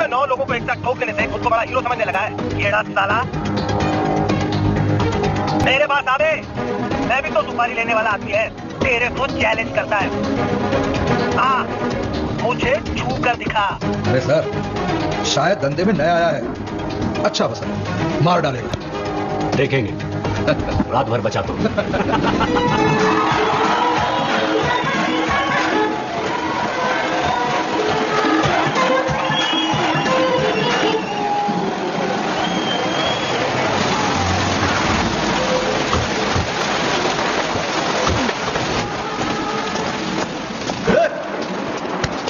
में 9 लोगों को एक साथ ठोक देने से खुद को बड़ा हीरो समझने लगा है येड़ा साला। मेरे पास आवे, मैं भी तो सुपारी लेने वाला आदमी है, तेरे को चैलेंज करता है। हाँ, मुझे छू कर दिखा। अरे सर, शायद धंधे में नया आया है, अच्छा वसन मार डालेगा। देखेंगे। रात भर बचा तो।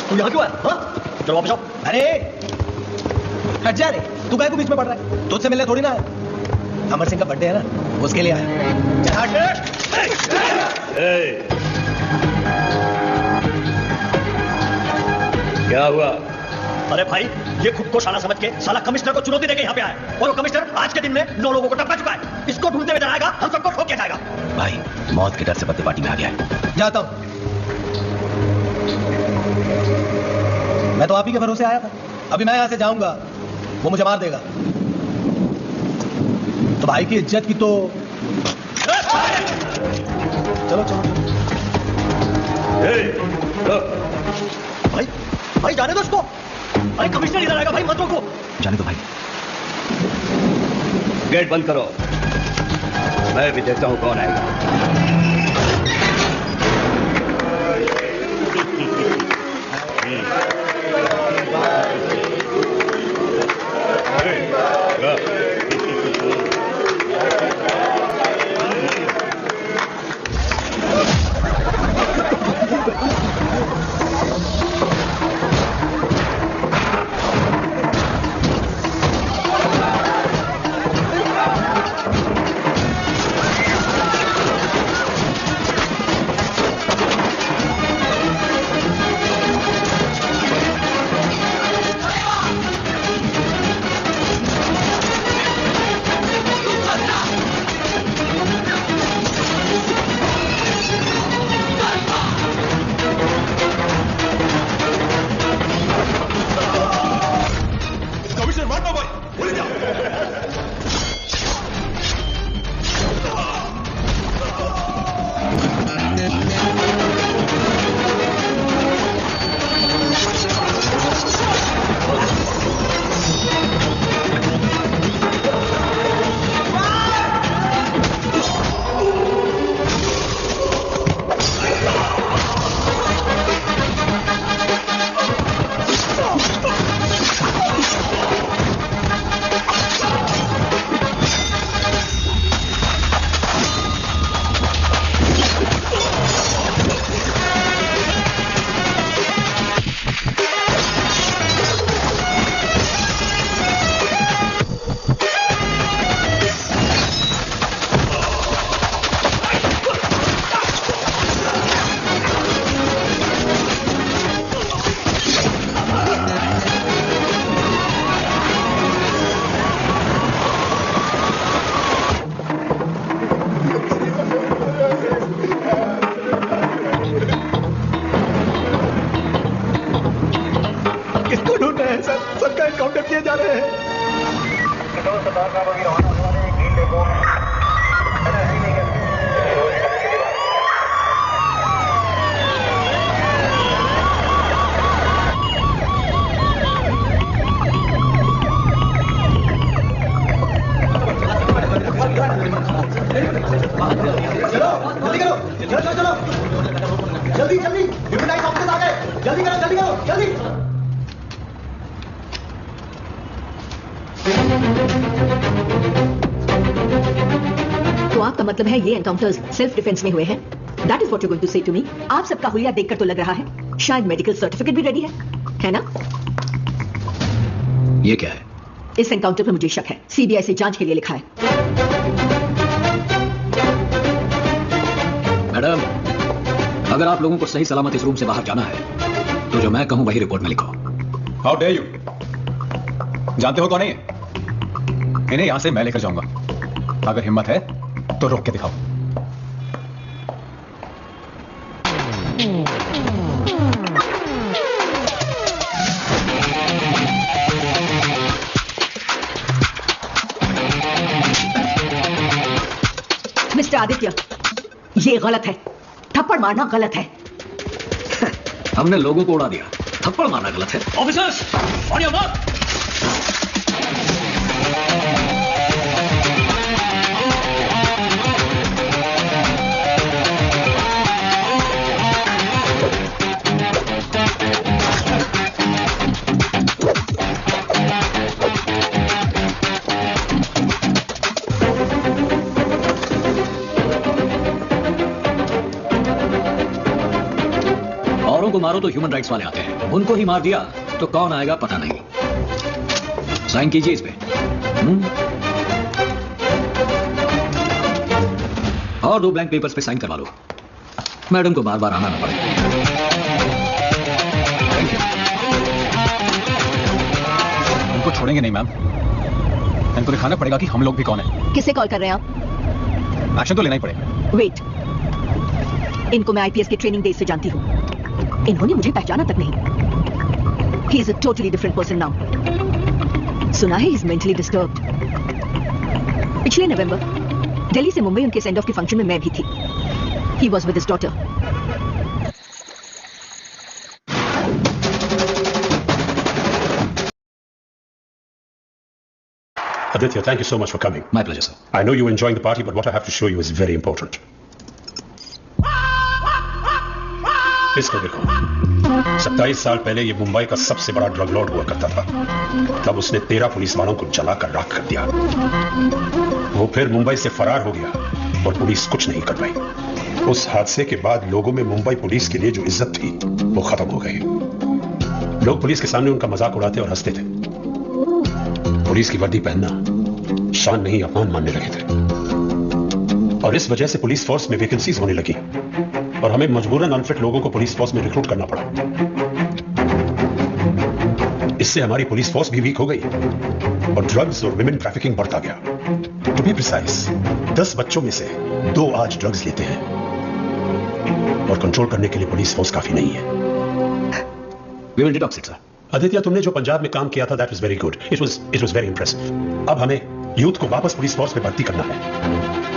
तू यहाँ क्यों है? हाँ? चलो वापस आओ। अरे हट जा रे, तू काहे को बीच में पड़ रहा है? तुझसे मिलने थोड़ी ना है। अमर सिंह का बर्थडे है ना, उसके लिए आया। चल हट। क्या हुआ? अरे भाई, ये खुद को शाला समझ के साला कमिश्नर को चुनौती देके यहाँ पे आया है। और वो कमिश्नर आज के दिन में 9 लोगों को टपका चुका है। इसको ढूंढते हुए जाएगा, हम सबको ठोक के जाएगा। भाई मौत के डर से बर्थडे पार्टी में आ गया है। जाता हूं। मैं तो आप ही के भरोसे आया था। अभी मैं यहां से जाऊंगा, वो मुझे मार देगा। तो भाई की इज्जत की तो चलो चलो। भाई भाई जाने दो उसको। अरे कमिश्नर इधर आएगा भाई, मत रोको। जाने दो भाई। गेट बंद करो, मैं भी देखता हूं कौन आएगा। मतलब है ये एनकाउंटर्स सेल्फ डिफेंस में हुए हैं। That is what you going to say to me. आप सबका हुलिया देखकर तो लग रहा है शायद मेडिकल सर्टिफिकेट भी रेडी है ना? ये क्या है? इस एनकाउंटर पर मुझे शक है, सीबीआई से जांच के लिए लिखा है। मैडम, अगर आप लोगों को सही सलामत इस रूम से बाहर जाना है तो जो मैं कहूं वही रिपोर्ट में लिखो। How dare you? जानते हो कौन है ये? इन्हें यहां से मैं लेकर जाऊंगा। अगर हिम्मत है तो रोक के दिखाओ। मिस्टर आदित्य, ये गलत है। थप्पड़ मारना गलत है। हमने लोगों को उड़ा दिया, थप्पड़ मारना गलत है। Officers, on your mark. को मारो तो ह्यूमन राइट्स वाले आते हैं, उनको ही मार दिया तो कौन आएगा पता नहीं। साइन कीजिए इस पे। और 2 ब्लैंक पेपर्स पे साइन करवा लो, मैडम को बार बार आना ना पड़े। Thank you. उनको छोड़ेंगे नहीं मैम, इनको दिखाना पड़ेगा कि हम लोग भी कौन है। किसे कॉल कर रहे हैं आप? एक्शन तो लेना ही पड़ेगा। वेट, इनको मैं आईपीएस की ट्रेनिंग डेज से जानती हूँ। इन्होंने मुझे पहचाना तक नहीं। He is a totally different person now. सुना है he is mentally disturbed. पिछले नवंबर दिल्ली से मुंबई उनके सेंड ऑफ के फंक्शन में मैं भी थी। He was with his daughter. Aditya, thank you so much for coming. My pleasure, sir. I know you're enjoying the party, but what I have to show you is very important. इसको देखो, 27 साल पहले ये मुंबई का सबसे बड़ा drug Lord हुआ करता था। तब उसने 13 पुलिस वालों को जलाकर राख कर दिया। वो फिर मुंबई से फरार हो गया और पुलिस कुछ नहीं कर पाई। उस हादसे के बाद लोगों में मुंबई पुलिस के लिए जो इज्जत थी वो खत्म हो गई। लोग पुलिस के सामने उनका मजाक उड़ाते और हंसते थे। पुलिस की वर्दी पहनना शान नहीं, अपमान मानने लगे थे। और इस वजह से पुलिस फोर्स में वैकेंसीज होने लगी और हमें मजबूरन अनफिट लोगों को पुलिस फोर्स में रिक्रूट करना पड़ा। इससे हमारी पुलिस फोर्स भी वीक हो गई और ड्रग्स और विमेन ट्रैफिकिंग बढ़ता गया। टू बी प्रिसाइज, 10 बच्चों में से 2 आज ड्रग्स लेते हैं और कंट्रोल करने के लिए पुलिस फोर्स काफी नहीं है। We will detox it, sir. Aditya, तुमने जो पंजाब में काम किया था, that was very good. It was very impressive. अब हमें यूथ को वापस पुलिस फोर्स में भर्ती करना है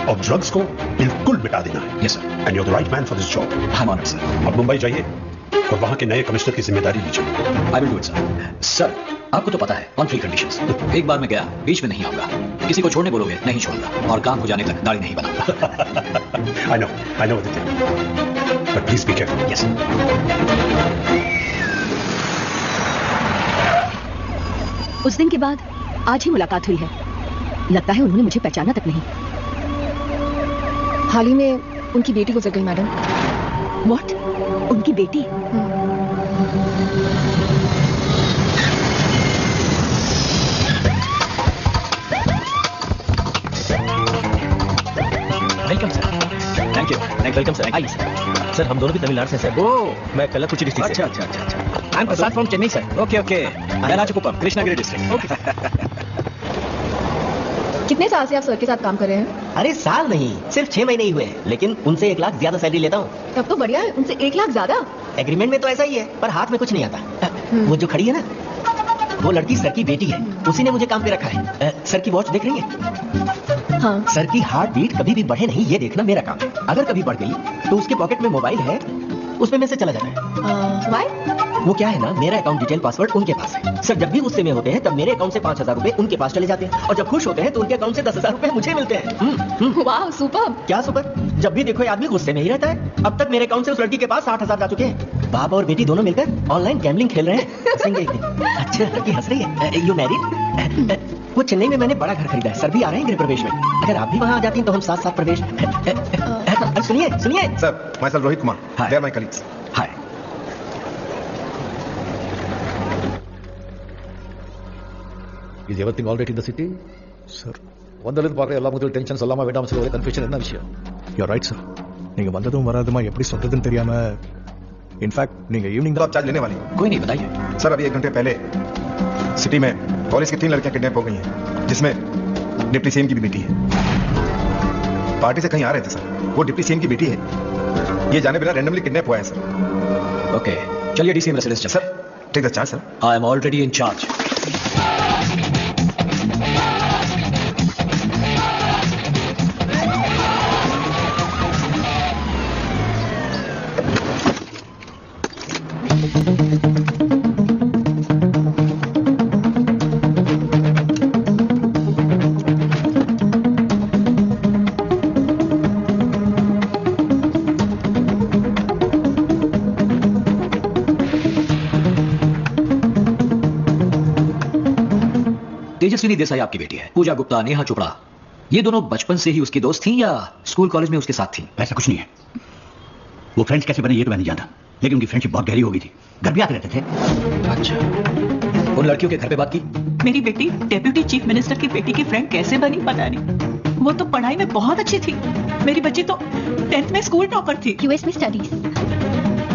और ड्रग्स को बिल्कुल मिटा देना है। Yes, sir. And you are the right man for this job. I'm honored, sir. अब मुंबई जाइए और वहां के नए कमिश्नर की जिम्मेदारी लीजिए। I will do it, sir. Sir, आपको तो पता है, on 3 conditions. एक बार मैं गया, बीच में नहीं आऊंगा। किसी को छोड़ने बोलोगे, नहीं छोड़ूंगा और काम हो जाने तक दाढ़ी नहीं बनाऊंगा। I know, Aditya. But please be careful. Yes, sir. उस दिन के बाद आज ही मुलाकात हुई है। लगता है उन्होंने मुझे पहचाना तक नहीं। हाल ही में उनकी बेटी गुजर गई मैडम। What? उनकी बेटी? Welcome sir. Thank you. Welcome sir. आइए सर, हम दोनों भी तमिलनाडु से सर। ओह, मैं कल्लाकुची डिस्ट्रिक्ट से। अच्छा। I am Prasad from Chennai sir. Okay. मैं राजकुपम, कृष्णागिरी डिस्ट्रिक्ट। ओके। कितने साल से आप सर के साथ काम कर रहे हैं? अरे साल नहीं, सिर्फ 6 महीने ही हुए हैं, लेकिन उनसे 1 लाख ज्यादा सैलरी लेता हूँ। तब तो बढ़िया है, उनसे 1 लाख ज्यादा। एग्रीमेंट में तो ऐसा ही है, पर हाथ में कुछ नहीं आता। वो जो खड़ी है ना, वो लड़की सर की बेटी है। उसी ने मुझे काम पे रखा है। सर की वॉच देख रही है? हाँ। सर की हार्ट बीट कभी भी बढ़े नहीं, ये देखना मेरा काम है। अगर कभी बढ़ गई तो उसके पॉकेट में मोबाइल है, उसमें मैसेज चला जाता है। व्हाई? वो क्या है ना, मेरा अकाउंट डिटेल पासवर्ड उनके पास है। सर जब भी गुस्से में होते हैं तब मेरे अकाउंट से 5,000 रुपए उनके पास चले जाते हैं और जब खुश होते हैं तो उनके अकाउंट से 10,000 रुपए मुझे मिलते हैं। वाह, सुपर। क्या सुपर? जब भी देखो ये आदमी गुस्से में ही रहता है। अब तक मेरे अकाउंट से उस लड़की के पास 60,000 जा चुके हैं। बाप और बेटी दोनों मिलकर ऑनलाइन गैम्बलिंग खेल रहे हैं। हंसेंगे एक दिन। अच्छा, लड़की हंस रही है। You married? वो चेन्नई में मैंने बड़ा घर खरीदा है। सर भी आ रहे हैं गृह प्रवेश में। अगर आप भी वहाँ आ जाती हैं तो हम साथ प्रवेश। सुनिए sir, myself Rohit Kumar, they are my colleagues. Hi. Is everything all right in the city? Sir, வந்ததுல பார்க்க எல்லா முதல் டென்ஷன் சொல்லாம வேண்டாம் சொல்லி ஒரே கன்ஃபியூஷன் என்ன விஷயம்? You're right sir. நீங்க வந்ததும் வராதமா எப்படி சொல்றதுன்னு தெரியாம इनफैक्ट நீங்க ஈவினிंग आप चार्ज लेने वाली हैं? कोई नहीं, बताइए। सर, अभी 1 घंटे पहले सिटी में कॉलेज की 3 लड़कियां किडनैप हो गई हैं, जिसमें डिप्टी सीएम की भी बेटी है। पार्टी से कहीं आ रहे थे सर, वो डिप्टी सीएम की बेटी है। ये जाने बिना रैंडमली किडनैप हुआ है सर। ओके, चलिए DCM residence sir, take the charge sir. I am already in charge. Tejaswini Desai आपकी बेटी है, पूजा गुप्ता, नेहा चोपड़ा, ये दोनों बचपन से ही उसकी दोस्त थी या स्कूल कॉलेज में उसके साथ थी? ऐसा कुछ नहीं है। वो फ्रेंड्स कैसे बने ये तो मैं नहीं जानता, लेकिन उनकी फ्रेंडशिप बहुत गहरी हो गई थी, घर भी आते रहते थे। अच्छा, उन लड़कियों के घर पे बात की? मेरी बेटी डेप्यूटी चीफ मिनिस्टर की बेटी की फ्रेंड कैसे बनी पता नहीं। वो तो पढ़ाई में बहुत अच्छी थी, मेरी बच्ची तो 10th में स्कूल टॉपर थी। यूएस में स्टडीज,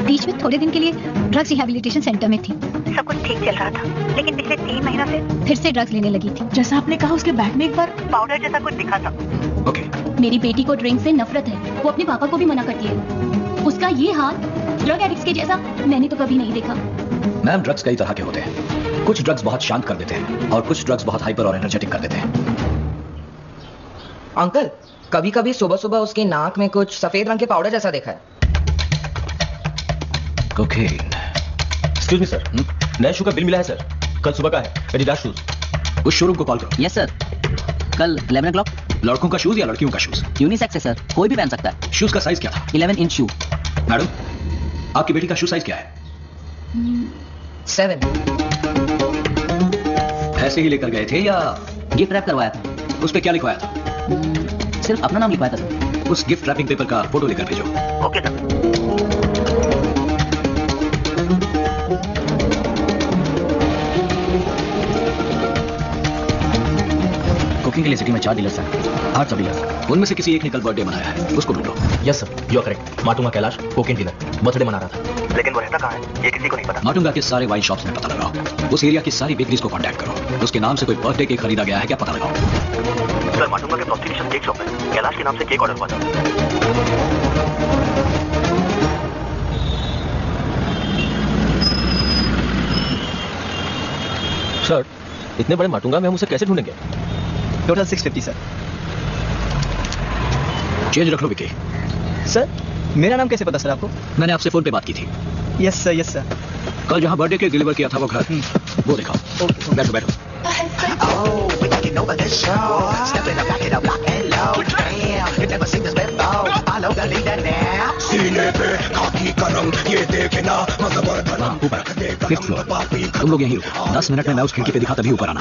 बीच में थोड़े दिन के लिए ड्रग्स रिहैबिलिटेशन सेंटर में थी। सब कुछ ठीक चल रहा था, लेकिन पिछले 3 महीनों से फिर से ड्रग्स लेने लगी थी। जैसा आपने कहा उसके बैग में एक बार पाउडर जैसा कुछ दिखा था। ओके। मेरी बेटी को ड्रिंक से नफरत है, वो अपने पापा को भी मना करती है। उसका ये हाथ ड्रग एडिक्ट्स के जैसा मैंने तो कभी नहीं देखा। मैम, ड्रग्स कई तरह के होते हैं। कुछ ड्रग्स बहुत शांत कर देते हैं और कुछ ड्रग्स बहुत हाइपर और एनर्जेटिक कर देते हैं। अंकल, कभी कभी सुबह सुबह उसकी नाक में कुछ सफेद रंग के पाउडर जैसा देखा है। कोकेन। एक्सक्यूज मी सर, नए शू का बिल मिला है सर, कल सुबह का है, एडिडास शूज। उस शोरूम को कॉल करो। यस सर, कल 11 o'clock। लड़कों का शूज या लड़कियों का शूज? यूनिसेक्स है सर, कोई भी पहन सकता है। शूज का साइज क्या था? 11 इंच शू। मैडम, आपकी बेटी का शू साइज क्या है? 7। ऐसे ही लेकर गए थे या गिफ्ट रैप करवाया था? उस पे क्या लिखवाया था? सिर्फ अपना नाम लिखवाया था सर। उस गिफ्ट रैपिंग पेपर का फोटो लेकर भेजो। Okay sir. कुकिंग के लिए सिटी में 4 डीलर्स हैं, 8 सब डीलर्स। उनमें से किसी एक ने कल बर्थडे मनाया है, उसको ढूंढो। Yes sir, you are correct. Matunga Kailash cocaine dealer birthday मना रहा था, लेकिन वो रहता कहाँ है ये किसी को नहीं पता। माटुंगा के सारे वाइन शॉप्स में पता लगाओ, उस एरिया की सारी बेकरीज को कांटेक्ट करो, उसके नाम से कोई बर्थडे केक खरीदा गया है क्या पता लगाओ। सर, माटुंगा के प्रोस्टिट्यूशन केक शॉप में कैलाश के नाम से केक ऑर्डर हुआ था। सर इतने बड़े माटुंगा में हम उसे कैसे ढूंढेंगे? Total 650 sir. चेंज रख लो विकी। सर मेरा नाम कैसे पता सर आपको? मैंने आपसे फोन पे बात की थी। Yes sir, yes sir. कल जहां बर्थडे केक डिलीवर किया था वो घर, वो दिखाओ। बैठो बैठो। Fifth floor. तुम लोग यहीं रुको, 10 मिनट में मैं उस खिड़की पे दिखा तभी ऊपर आना।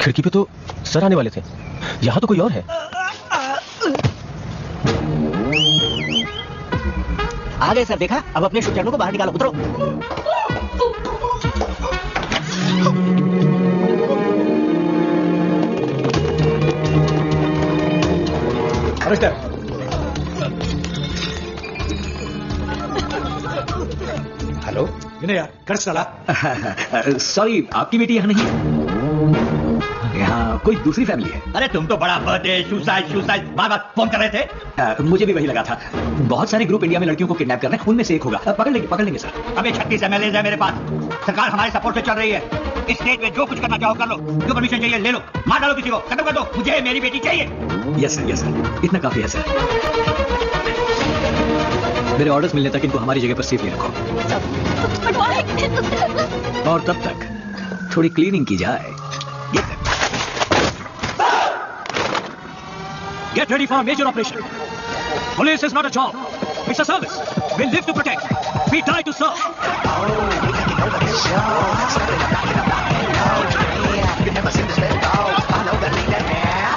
खिड़की पे तो सर आने वाले थे, यहाँ तो कोई और है। आ गए सर, देखा? अब अपने शुचरणों को बाहर निकालो, उतरो। हेलो विनय यार, कर साला। सॉरी, आपकी बेटी यहाँ नहीं है। यहाँ कोई दूसरी फैमिली है। अरे तुम तो बड़ा बर्थडे सुसाइड बार बार फोन कर रहे थे। मुझे भी वही लगा था। बहुत सारे ग्रुप इंडिया में लड़कियों को किडनैप कर रहे हैं, उनमें से एक होगा। पकड़ लेंगे सर। अबे 36 MLA है मेरे पास, सरकार हमारे सपोर्ट से चल रही है। इस स्टेज में जो कुछ करना चाहो कर लो, जो परमिशन चाहिए ले लो, मार डालो किसी को, खत्म कर दो। मुझे मेरी बेटी चाहिए। यस सर, इतना काफी है सर। मेरे ऑर्डर्स मिलने तक इनको हमारी जगह पर सेफली रखो, और तब तक थोड़ी क्लीनिंग की जाए। Get ready for a major operation. Police is not a job. It's a service. We live to protect. We die to serve.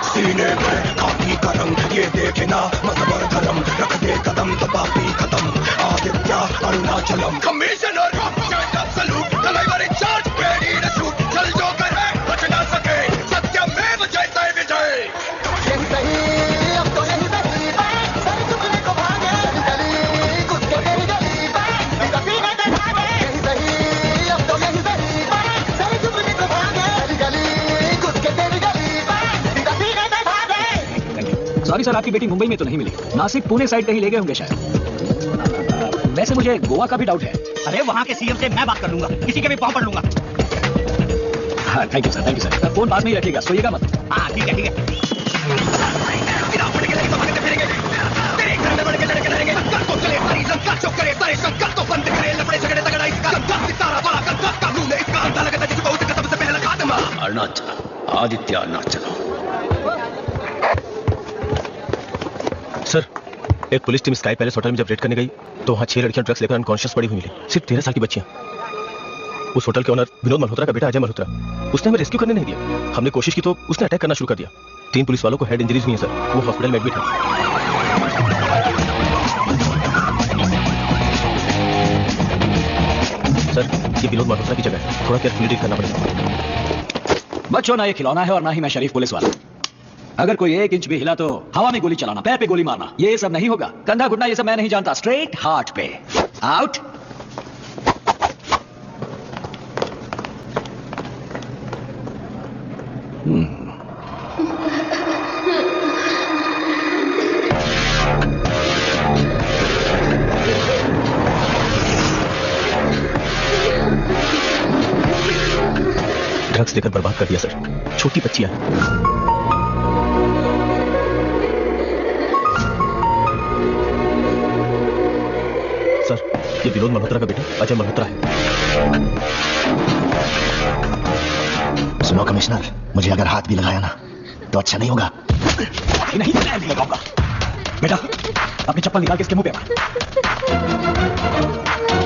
सीने पे खाकी का रंग ये देखे ना मजबर धर्म रख दे कदम तो पापी खत्म आदित्य अरुणाचलम कमिश्नर सलूट तलवार चार्ज रेडी टू शूट चल जो करे बच ना सके सत्यमेव जयते विजय सॉरी सर, आपकी बेटी मुंबई में तो नहीं मिली, नासिक पुणे साइड कहीं ले गए होंगे शायद। वैसे मुझे गोवा का भी डाउट है। अरे वहाँ के सीएम से मैं बात कर लूंगा, किसी के भी पाँव पड़ लूंगा। हाँ थैंक यू सर। फोन पास में ही रखिएगा, सोइएगा मत। हाँ ठीक है। अरुणाचल, आदित्य अरुणाचल। सर, एक police team sky palace hotel में जब रेड करने गई तो वहां 6 लड़कियां ड्रग्स लेकर अनकॉन्शियस पड़ी हुई मिली। सिर्फ 13 साल की बच्चियां। उस होटल के ओनर विनोद मल्होत्रा का बेटा अजय मल्होत्रा, उसने हमें रेस्क्यू करने नहीं दिया। हमने कोशिश की तो उसने अटैक करना शुरू कर दिया। 3 पुलिस वालों को हेड इंजरीज हुई हैं सर, वो हॉस्पिटल में एडमिट है। सर, ये विनोद मल्होत्रा की जगह है, थोड़ा केयरफुली डील करना पड़ेगा। बच्चों, ना ये खिलौना है और ना ही मैं शरीफ पुलिस वाला। अगर कोई 1 इंच भी हिला तो हवा में गोली चलाना, पैर पे गोली मारना, ये सब नहीं होगा। कंधा घुटना ये सब मैं नहीं जानता, स्ट्रेट हार्ट पे। आउट। ड्रग्स देकर बर्बाद कर दिया सर, छोटी बच्चियां। सर, ये विनोद मल्होत्रा का बेटा अजय मल्होत्रा है। सुनो कमिश्नर, मुझे अगर हाथ भी लगाया ना तो अच्छा नहीं होगा। नहीं लगाऊंगा। बेटा, अपनी चप्पल निकाल के इसके मुंह पे मार।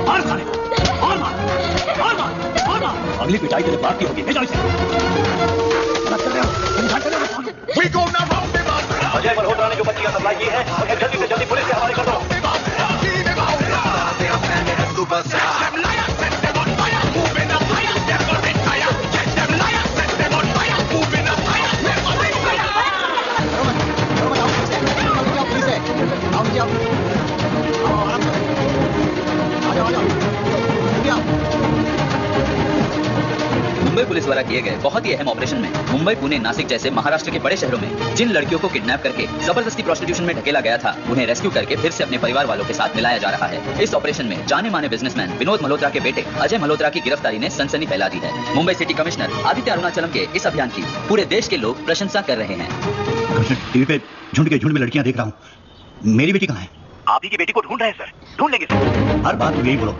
मार साले, और मार। अगली पिटाई तेरे बाप की होगी। ले जाओ इसे। अजय मल्होत्रा ने जो बच्चियां सप्लाई की है उन्हें जल्दी से जल्दी पुलिस के हवाले कर दो। मुंबई पुलिस द्वारा किए गए बहुत ही अहम ऑपरेशन में मुंबई, पुणे, नासिक जैसे महाराष्ट्र के बड़े शहरों में जिन लड़कियों को किडनैप करके जबरदस्ती प्रोस्टिट्यूशन में ढकेला गया था, उन्हें रेस्क्यू करके फिर से अपने परिवार वालों के साथ मिलाया जा रहा है। इस ऑपरेशन में जाने माने बिजनेसमैन विनोद मल्होत्रा के बेटे अजय मल्होत्रा की गिरफ्तारी ने सनसनी फैला दी है। मुंबई सिटी कमिश्नर आदित्य अरुणाचलम के इस अभियान की पूरे देश के लोग प्रशंसा कर रहे हैं। टीवी पे झुंड में लड़कियां देख रहा हूँ, मेरी बेटी कहाँ है? आप ही की बेटी को ढूंढ रहे हैं सर, ढूंढ लेंगे सर। हर बात यही बोलो।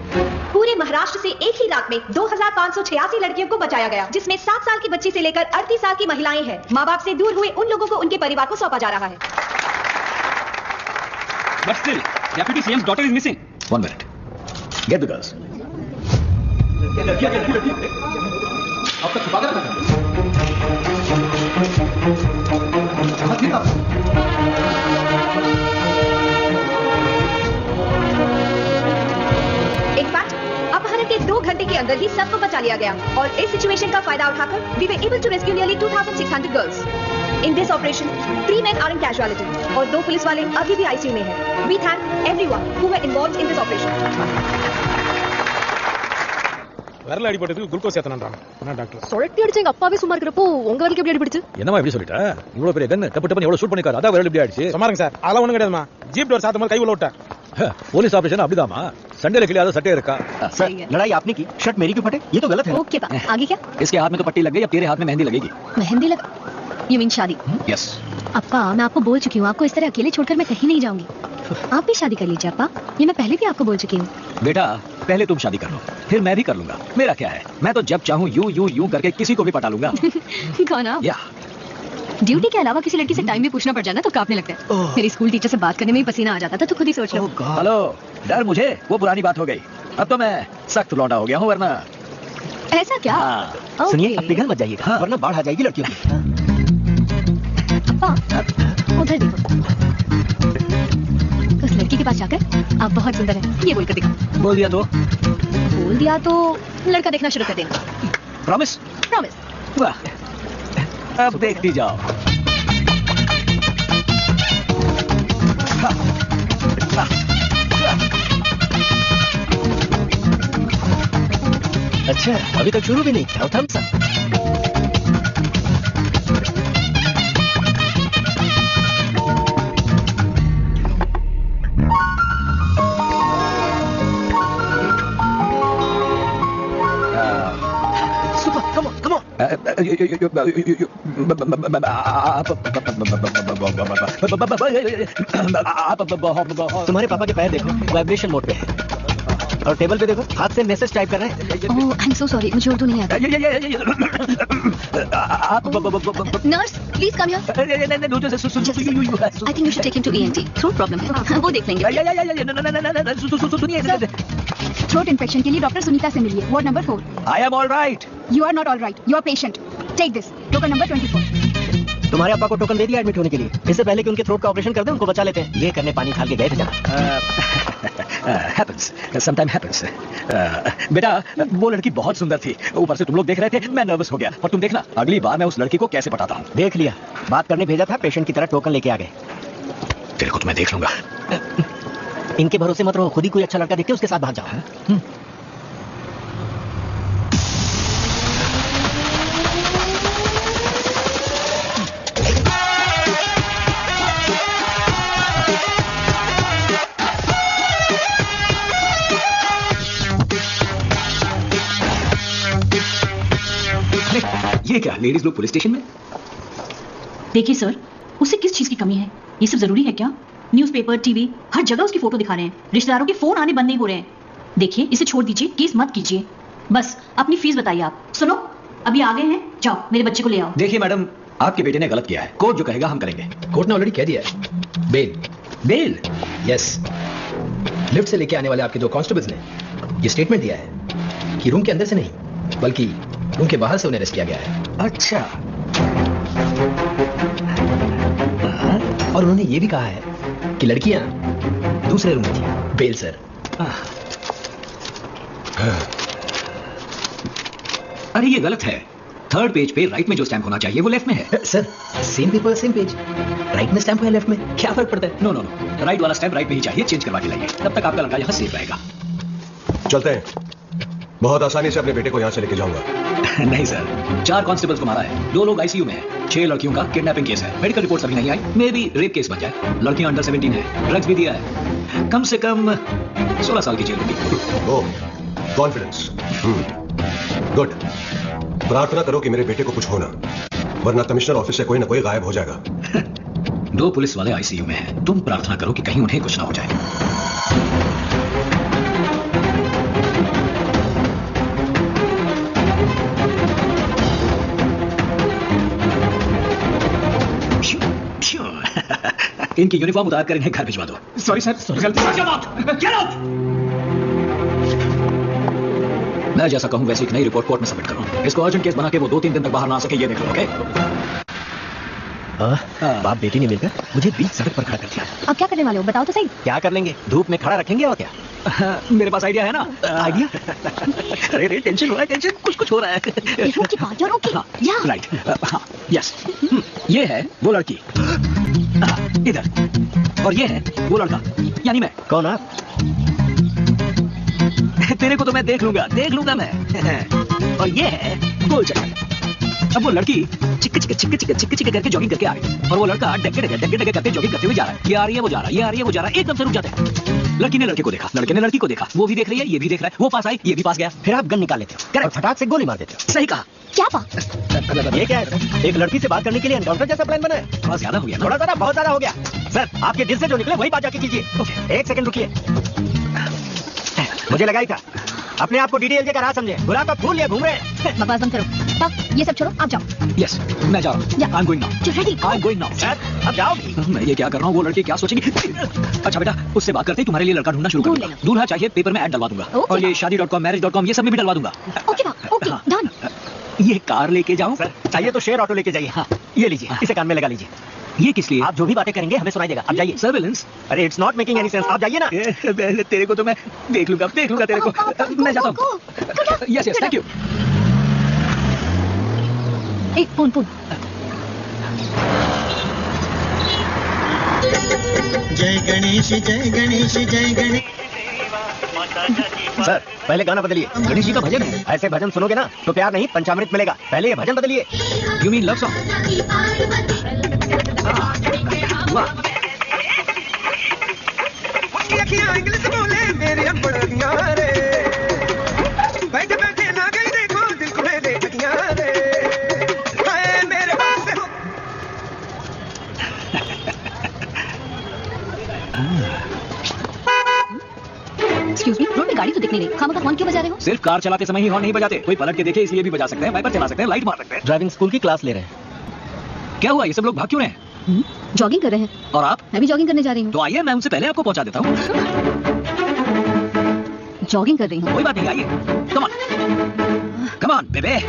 पूरे महाराष्ट्र से एक ही रात में 2586 लड़कियों को बचाया गया, जिसमें 7 साल की बच्ची से लेकर 38 साल की महिलाएं हैं। माँ बाप से दूर हुए उन लोगों को उनके परिवार को सौंपा जा रहा है। But still, Deputy CM's daughter is missing. 1 minute. Get the girls. अब तक छुपा कर रखा था। अपहरण के 2 घंटे के अंदर ही सबको बचा लिया गया और इस सिचुएशन का फायदा उठाकर we were able to rescue nearly 2,600 girls. In this operation, 3 men are in casualty और 2 पुलिस वाले अभी भी ICU में हैं. We thank everyone who were involved in this operation. வரல அடிபட்டதுக்கு குளுக்கோஸ் ஏத்தனன்றாங்க. என்ன டாக்டர்? சொரட்டி அடிச்சு எங்க அப்பாவே சும்மா இருக்கறப்போ உங்க வரலுக்கு எப்படி அடிபடுச்சு? என்னமா இப்படி சொல்லிட்ட? இவ்வளவு பெரிய கன் டப்பு டப்புன்னு எவ்வளவு ஷூட் பண்ணிருக்காரு. அதான் வரல இப்படி ஆயிடுச்சு. சுமாருங்க சார். அதெல்லாம் ஒண்ணும் கிடையாதுமா. ஜீப் டோர் சாத்தும் போது கை உள்ள விட்டேன். पुलिस ऑपरेशन அப்படிதாமா संडे के लिए आधा सटे रखा। सर, लड़ाई आपने की, शर्ट मेरी क्यों फटे? ये तो गलत है। ओके बा, आगे क्या? इसके हाथ में तो पट्टी लग गई, अब तेरे हाथ में मेहंदी लगेगी। मेहंदी लग? You mean शादी? यस। अप्पा, मैं आपको बोल चुकी हूँ, आपको इस तरह अकेले छोड़कर मैं कहीं नहीं जाऊंगी। आप भी शादी कर लीजिए अप्पा, ये मैं पहले भी आपको बोल चुकी हूँ। बेटा, पहले तुम शादी कर लो, फिर मैं भी कर लूंगा। मेरा क्या है, मैं तो जब चाहूँ यूं यूं यूं करके किसी को भी पटा लूंगा। कौन आप? या ड्यूटी के अलावा किसी लड़की से टाइम भी पूछना पड़ जाना तो कांपने लगता है। मेरी स्कूल टीचर से बात करने में ही पसीना आ जाता था, तो खुद ही सोच लो। हेलो, डर मुझे वो पुरानी बात हो गई। अब तो मैं सख्त लौटा हो गया हूँ, वरना ऐसा क्या? सुनिए, अब पिघल मत जाइएगा, वरना बाढ़ आ जाएगी लड़कियों की। अप्पा, उधर देखो। उस लड़की के पास जाकर आप बहुत सुंदर हैं ये बोलकर दिखाओ। बोल दिया तो? बोल दिया तो लड़का देखना शुरू कर देना। प्रॉमिस? प्रॉमिस। वाह, अब देखती जाओ। अच्छा, अभी तक शुरू भी नहीं किया, थम्स अप। तुम्हारे पापा के पैर देखो, वाइब्रेशन मोड पे है, और टेबल पे देखो, हाथ से मैसेज टाइप कर रहे हैं। ओह, आई एम सो सॉरी, मुझे उर्दू नहीं आता। Nurse, please come here. I think you should take him to ENT। Throat problem है, वो देख लेंगे। थ्रोट इन्फेक्शन के लिए डॉक्टर सुनीता से मिलिए, ward number 4। I am all right. You are not all right, you are patient. Take this, token number 24। तुम्हारे अब्बा को टोकन दे दिया एडमिट होने के लिए। इससे पहले कि उनके थ्रोट का ऑपरेशन कर दे, उनको बचा लेते हैं। ये करने पानी खाल के गए थे जरा। happens, sometime happens. बेटा, वो लड़की बहुत सुंदर थी, ऊपर से तुम लोग देख रहे थे, मैं नर्वस हो गया। और तुम देखना, अगली बार मैं उस लड़की को कैसे पटाता हूँ। देख लिया, बात करने भेजा था, पेशेंट की तरह टोकन लेके आ गए। तेरे को तो मैं देख लूंगा। इनके भरोसे मत रहो, खुद ही कोई अच्छा लड़का देखते उसके साथ भाग जाओ। ये क्या, लेडीज लोग पुलिस स्टेशन में? देखिए सर, उसे किस चीज की कमी है? ये सब जरूरी है क्या? न्यूज़पेपर, टीवी, हर जगह उसकी फोटो दिखा रहे हैं। रिश्तेदारों के फोन आने बंद नहीं हो रहे हैं। देखिए, इसे छोड़ दीजिए, केस मत कीजिए। बस अपनी फीस बताइए आप। सुनो, अभी आ गए हैं, जाओ मेरे बच्चे को ले आओ। देखिए मैडम, आपके बेटे ने गलत किया है। कोर्ट जो कहेगा हम करेंगे। कोर्ट ने ऑलरेडी कह दिया है, बेल। बेल? यस। लिफ्ट से लेके आने वाले आपके 2 कांस्टेबल्स ने ये स्टेटमेंट दिया है कि रूम के अंदर से नहीं, बल्कि रूम के बाहर से उन्हें अरेस्ट किया गया है। अच्छा। और उन्होंने ये भी कहा है कि लड़कियां दूसरे रूम में थी। Bell sir. अरे ये गलत है। 3rd पेज पे राइट में जो स्टैंप होना चाहिए वो लेफ्ट में है। Sir, same paper same page, right में स्टैंप है लेफ्ट में, क्या फर्क पड़ता है? नो नो नो, राइट वाला स्टैंप राइट में ही चाहिए। चेंज करवा के लाइए, तब तक आपका लड़का यहाँ सेफ रहेगा। चलते हैं, बहुत आसानी से अपने बेटे को यहाँ से लेके जाऊंगा। नहीं सर, 4 कांस्टेबल्स को मारा है, 2 लोग आईसीयू में हैं, 6 लड़कियों का किडनैपिंग केस है। मेडिकल रिपोर्ट्स अभी नहीं आई, मे बी रेप केस बन जाए। लड़कियां अंडर 17 है, ड्रग्स भी दिया है, कम से कम 16 साल की जेल होगी। ओह, कॉन्फिडेंस, गुड। प्रार्थना करो कि मेरे बेटे को कुछ होना, वरना कमिश्नर ऑफिस से कोई ना कोई गायब हो जाएगा। 2 पुलिस वाले आईसीयू में हैं, तुम प्रार्थना करो कि कहीं उन्हें कुछ ना हो जाए। इनकी यूनिफॉर्म उतार कर इन्हें घर भिजवा दो। सॉरी सर, मैं जैसा कहूं वैसे एक नई रिपोर्ट कोर्ट में सबमिट करो। इसको अर्जेंट केस बना के वो 2-3 दिन तक बाहर ना आ सके, ये देख लो। ओके? बाप बेटी ने मिलकर मुझे बीच सड़क पर खड़ा कर दिया। अब क्या करने वाले हो, बताओ तो सही। क्या कर लेंगे, धूप में खड़ा रखेंगे और क्या। मेरे पास आइडिया है ना। आइडिया? अरे टेंशन हो रहा है, टेंशन, कुछ हो रहा है। रोकी बात, रोकी। राइट, हाँ, यस। ये है वो लड़की, इधर, और ये है वो लड़का, यानी मैं। कौन आप? तेरे को तो मैं देख लूंगा मैं। और ये है गोल चक्कर। अब वो लड़की चिक करके जॉगिंग करके आ रही, और वो लड़का डगे करके जॉगिंग करते हुए जा रहा है। ये आ रही है, वो जा रहा है, ये आ रही है, वो जा रहा है, एकदम से रुक जाते हैं। लड़की ने लड़के को देखा, लड़के ने लड़की को देखा, वो भी देख रही है, ये भी देख रहा है, वो पास आई, ये भी पास गया। फिर आप गन निकाल लेते हो, करेक्ट, फटाक से गोली मार देते हो। सही कहा। क्या बात? ये क्या है? एक लड़की से बात करने के लिए एनकाउंटर जैसा प्लान बना है? थोड़ा ज्यादा हो गया। थोड़ा ज्यादा, बहुत ज्यादा हो गया। सर, आपके दिल से जो निकले वही बात जाके कीजिए। 1 सेकंड रुकिए, मुझे लगा ही था अपने आप को डीडीएल का राह समझे, गुलाब का फूल ये घूम रहे हैं। बकवास बंद करो। पाप, ये सब छोड़ो, आप जाओ। यस, मैं जा रहा हूँ। I am going now. I am going now. अब जाओगी? मैं ये क्या कर रहा हूँ, वो लड़की क्या सोचेगी? अच्छा बेटा, उससे बात करते ही तुम्हारे लिए लड़का ढूंढना शुरू कर दूंगा। दूल्हा चाहिए, पेपर में ऐड डलवा दूंगा। और ये शादी.com, मैरिज.com ये सब में भी डलवा दूंगा। Okay, done. ये कार लेके जाऊं? चाहिए तो शेयर ऑटो लेके जाइए। हाँ, ये लीजिए, इसे कान में लगा लीजिए। ये किस लिए? आप जो भी बातें करेंगे हमें सुनाई देगा। अब जाइए। सर्विलेंस? अरे it's not making any sense, आप जाइए ना। तेरे को तो मैं देख लूंगा तेरे को। मैं जाता हूँ। Yes, thank you. एक फोन। जय गणेश जय गणेश जय गणेश। सर पहले गाना बदलिए। गणेश जी का भजन है। ऐसे भजन सुनोगे ना तो प्यार नहीं पंचामृत मिलेगा। पहले ये भजन बदलिए। You mean love song? English बोले मेरे अम्बड़ियां रे, बैठे बैठे ना गई देखो दिल को मेरे ठगियां रे, हाय मेरे पास हो। एक्सक्यूज मी, रोड में गाड़ी तो दिख नहीं रही, खामखा हॉर्न क्यों बजा रहे हो? सिर्फ कार चलाते समय ही हॉर्न नहीं बजाते, कोई पलट के देखे इसलिए भी बजा सकते हैं, वाइपर चला सकते हैं, लाइट मार सकते हैं। ड्राइविंग स्कूल की क्लास ले रहे हैं। क्या हुआ, ये सब लोग भाग क्यों रहे हैं? जॉगिंग कर रहे हैं। और आप? मैं भी जॉगिंग करने जा रही हूँ। तो आइए, मैं उनसे पहले आपको पहुंचा देता हूँ। जॉगिंग कर रही हूँ। कोई बात नहीं, आइए। कम ऑन बेबे।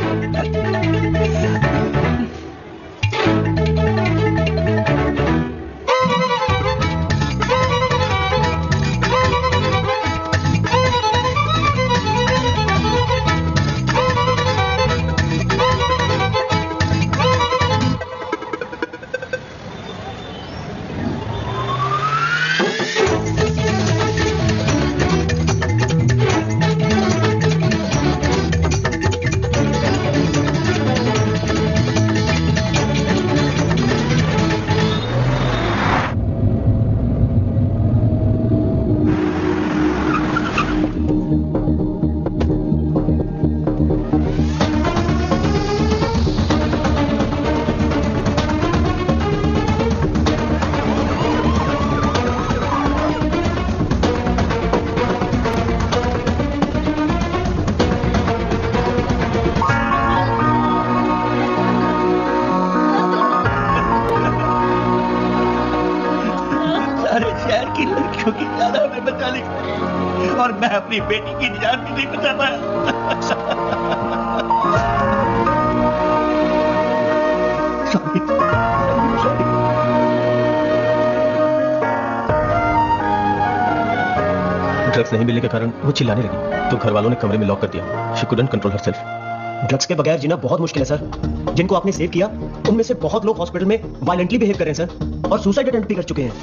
और मैं अपनी बेटी की जान भी नहीं बचा पाया। ड्रग्स नहीं मिलने के कारण वो चिल्लाने लगी तो घर वालों ने कमरे में लॉक कर दिया। She couldn't control herself. Drugs के बगैर जीना बहुत मुश्किल है सर। जिनको आपने सेव किया उनमें से बहुत लोग हॉस्पिटल में वायलेंटली बिहेव कर रहे हैं सर, और सुसाइड अटेम्प्ट भी कर चुके हैं।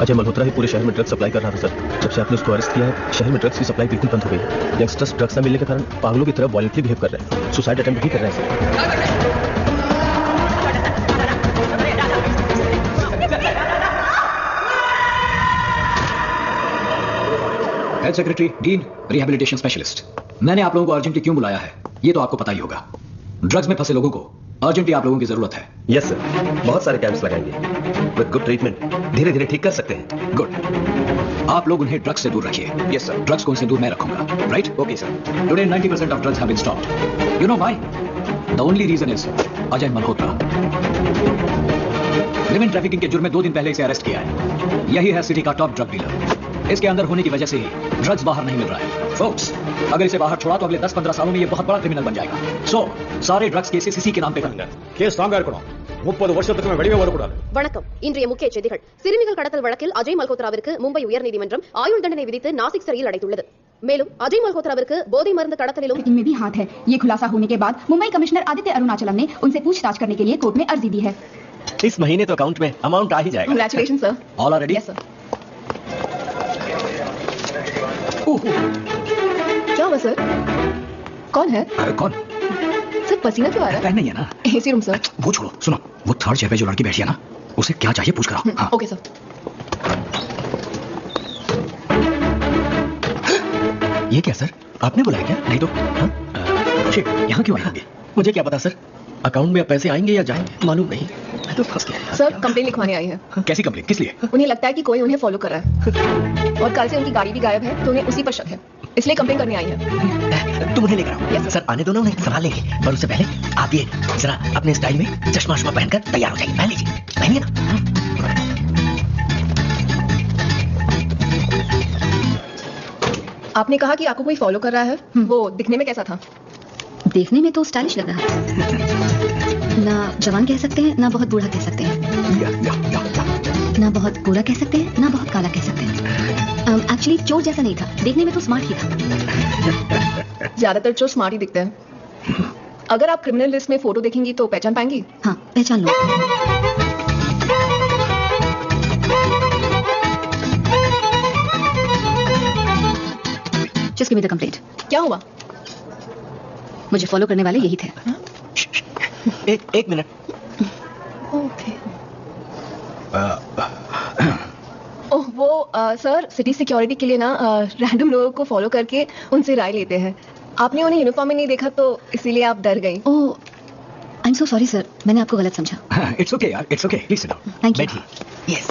अजय मल्होत्रा ही पूरे शहर में ड्रग्स सप्लाई कर रहा था सर। जब से आपने उसको अरेस्ट किया है शहर में ड्रग्स की सप्लाई बिल्कुल बंद हो गई है। यंगस्टर्स ड्रग्स न मिलने के कारण पागलों की तरह वायलेंटली बिहेव कर रहे हैं, सुसाइड अटेम्प्ट भी कर रहे हैं sir. Health secretary, dean, rehabilitation specialist, मैंने आप लोगों को अर्जेंटली क्यों बुलाया है ये तो आपको पता ही होगा। ड्रग्स में फंसे लोगों को अर्जेंटली आप लोगों की जरूरत है। यस सर, बहुत सारे कैंप्स लगाएंगे। विद गुड ट्रीटमेंट धीरे धीरे ठीक कर सकते हैं। गुड। आप लोग उन्हें ड्रग्स से दूर रखिए। Yes sir. ड्रग्स को उनसे दूर मैं रखूंगा, right? Okay sir. Today 90% of drugs have been stopped. You know why? The only reason is Ajay Malhotra. लिव इन ट्रैफिकिंग के जुर्म में 2 दिन पहले इसे अरेस्ट किया है। यही है सिटी का टॉप ड्रग डीलर। इसके अंदर होने की वजह से ही ड्रग्स बाहर नहीं मिल रहा है। फोक्स, अगर इसे बाहर छोड़ा तो अगले 10-15 सालों में ये बहुत बड़ा क्रिमिनल बन जाएगा। सो सारे ड्रग्स केसेस इसी के नाम पे करना। கேஸ் ஸ்ட்ராங்கா இருக்கணும். 30 வருஷத்துக்கு வெளியே வரக்கூடாது. வணக்கம். இன்றைய முக்கிய செய்திகள். சிறுமிகள் கடத்தல் வழக்கில் அஜய் மல்ஹோத்ராவிற்கு மும்பை உயர்நீதிமன்றம் ஆயுள் தண்டனை விதித்து நாசிக் சிறையில் அடைத்துள்ளது. மேலும் अजय मल्होत्रा बोधि मருந்து கடத்தலிலும் में भी हाथ है। ये खुलासा होने के बाद मुंबई कमिश्नर आदित्य अरुणाचलम ने उनसे पूछताछ करने के लिए कोर्ट में अर्जी दी है। इस महीने तो अकाउंट में अमाउंट आ ही जाएगा। Congratulation sir. All are ready? Yes sir. क्या हुआ सर? कौन है? अरे कौन? सर पसीना क्यों आ रहा है? नहीं है ना एसी रूम सर। वो छोड़ो, सुनो, वो थर्ड चेयर पे जो लड़की बैठी है ना, उसे क्या चाहिए पूछ कर आओ। हाँ। Okay sir. ये क्या सर, आपने बुलाया क्या? नहीं तो हाँ? यहाँ क्यों आए होंगे? मुझे क्या पता सर, अकाउंट में अब पैसे आएंगे या जाएंगे मालूम नहीं। मैं तो फंस गया। सर कंप्लेन लिखवाने आई है। कैसी कंप्लेन? किस लिए? उन्हें लगता है कि कोई उन्हें फॉलो कर रहा है और कल से उनकी गाड़ी भी गायब है, तो उन्हें उसी पर शक है, इसलिए कंप्लेन करने आई है। तुम उन्हें लेकर आओ। सर आने दो ना, उन्हें सवाल लेंगे, पर उससे पहले आप ये जरा अपने स्टाइल में चश्मा वश्मा पहनकर तैयार हो जाइए। पहन लीजिए, पहनिए ना। आपने कहा कि आपको कोई फॉलो कर रहा है, वो दिखने में कैसा था? देखने में तो स्टाइलिश लग रहा है। ना जवान कह सकते हैं, ना बहुत बूढ़ा कह सकते हैं। ना बहुत गोरा कह सकते हैं, ना बहुत काला कह सकते हैं। एक्चुअली चोर जैसा नहीं था, देखने में तो स्मार्ट ही था। ज्यादातर चोर स्मार्ट ही दिखते हैं। अगर आप क्रिमिनल लिस्ट में फोटो देखेंगी तो पहचान पाएंगी? हाँ, पहचान लो। Just give me the complaint. क्या हुआ? मुझे फॉलो करने वाले यही थे। एक मिनट। ओह वो सर सिटी सिक्योरिटी के लिए ना रैंडम लोगों को फॉलो करके उनसे राय लेते हैं। आपने उन्हें यूनिफॉर्म में नहीं देखा तो इसीलिए आप डर गई। Oh I am so sorry sir, मैंने आपको गलत समझा। इट्स ओके यार, it's okay. Please sit down. Thank you. बैठिए। Yes.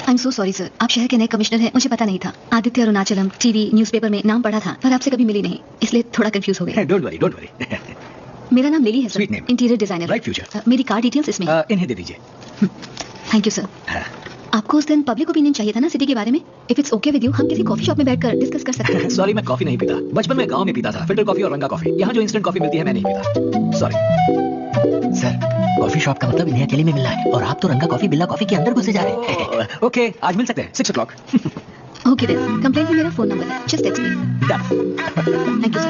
I am so sorry sir, आप शहर के नए कमिश्नर हैं, मुझे पता नहीं था। आदित्य अरुणाचलम टीवी न्यूज़पेपर में नाम पढ़ा था, पर आपसे कभी मिली नहीं, इसलिए थोड़ा कंफ्यूज हो गया। Don't worry, don't worry. मेरा नाम लिली है sir. Sweet name. Interior designer. Bright future. मेरी कार डिटेल्स इसमें है। इन्हें दे दीजिए। Thank you sir. आपको उस दिन पब्लिक ओपिनियन चाहिए था ना सिटी के बारे में? If it's okay with you, हम किसी कॉफी शॉप में बैठकर डिस्कस कर सकते हैं। सॉरी, मैं कॉफी नहीं पीता। बचपन में गांव में पीता था, फिल्टर कॉफी और रंगा कॉफी। यहाँ जो इंस्टेंट कॉफी मिलती है मैं नहीं पीता। सॉरी सर, कॉफी शॉप का मतलब इन्हें अकेले में मिलना है, और आप तो रंगा कॉफी बिल्ला कॉफी के अंदर घुसे जा रहे हैं। ओके, आज मिल सकते हैं 6 o'clock। ओके देन, कंप्लेंट में मेरा फोन नंबर है, just text me. Thank you sir.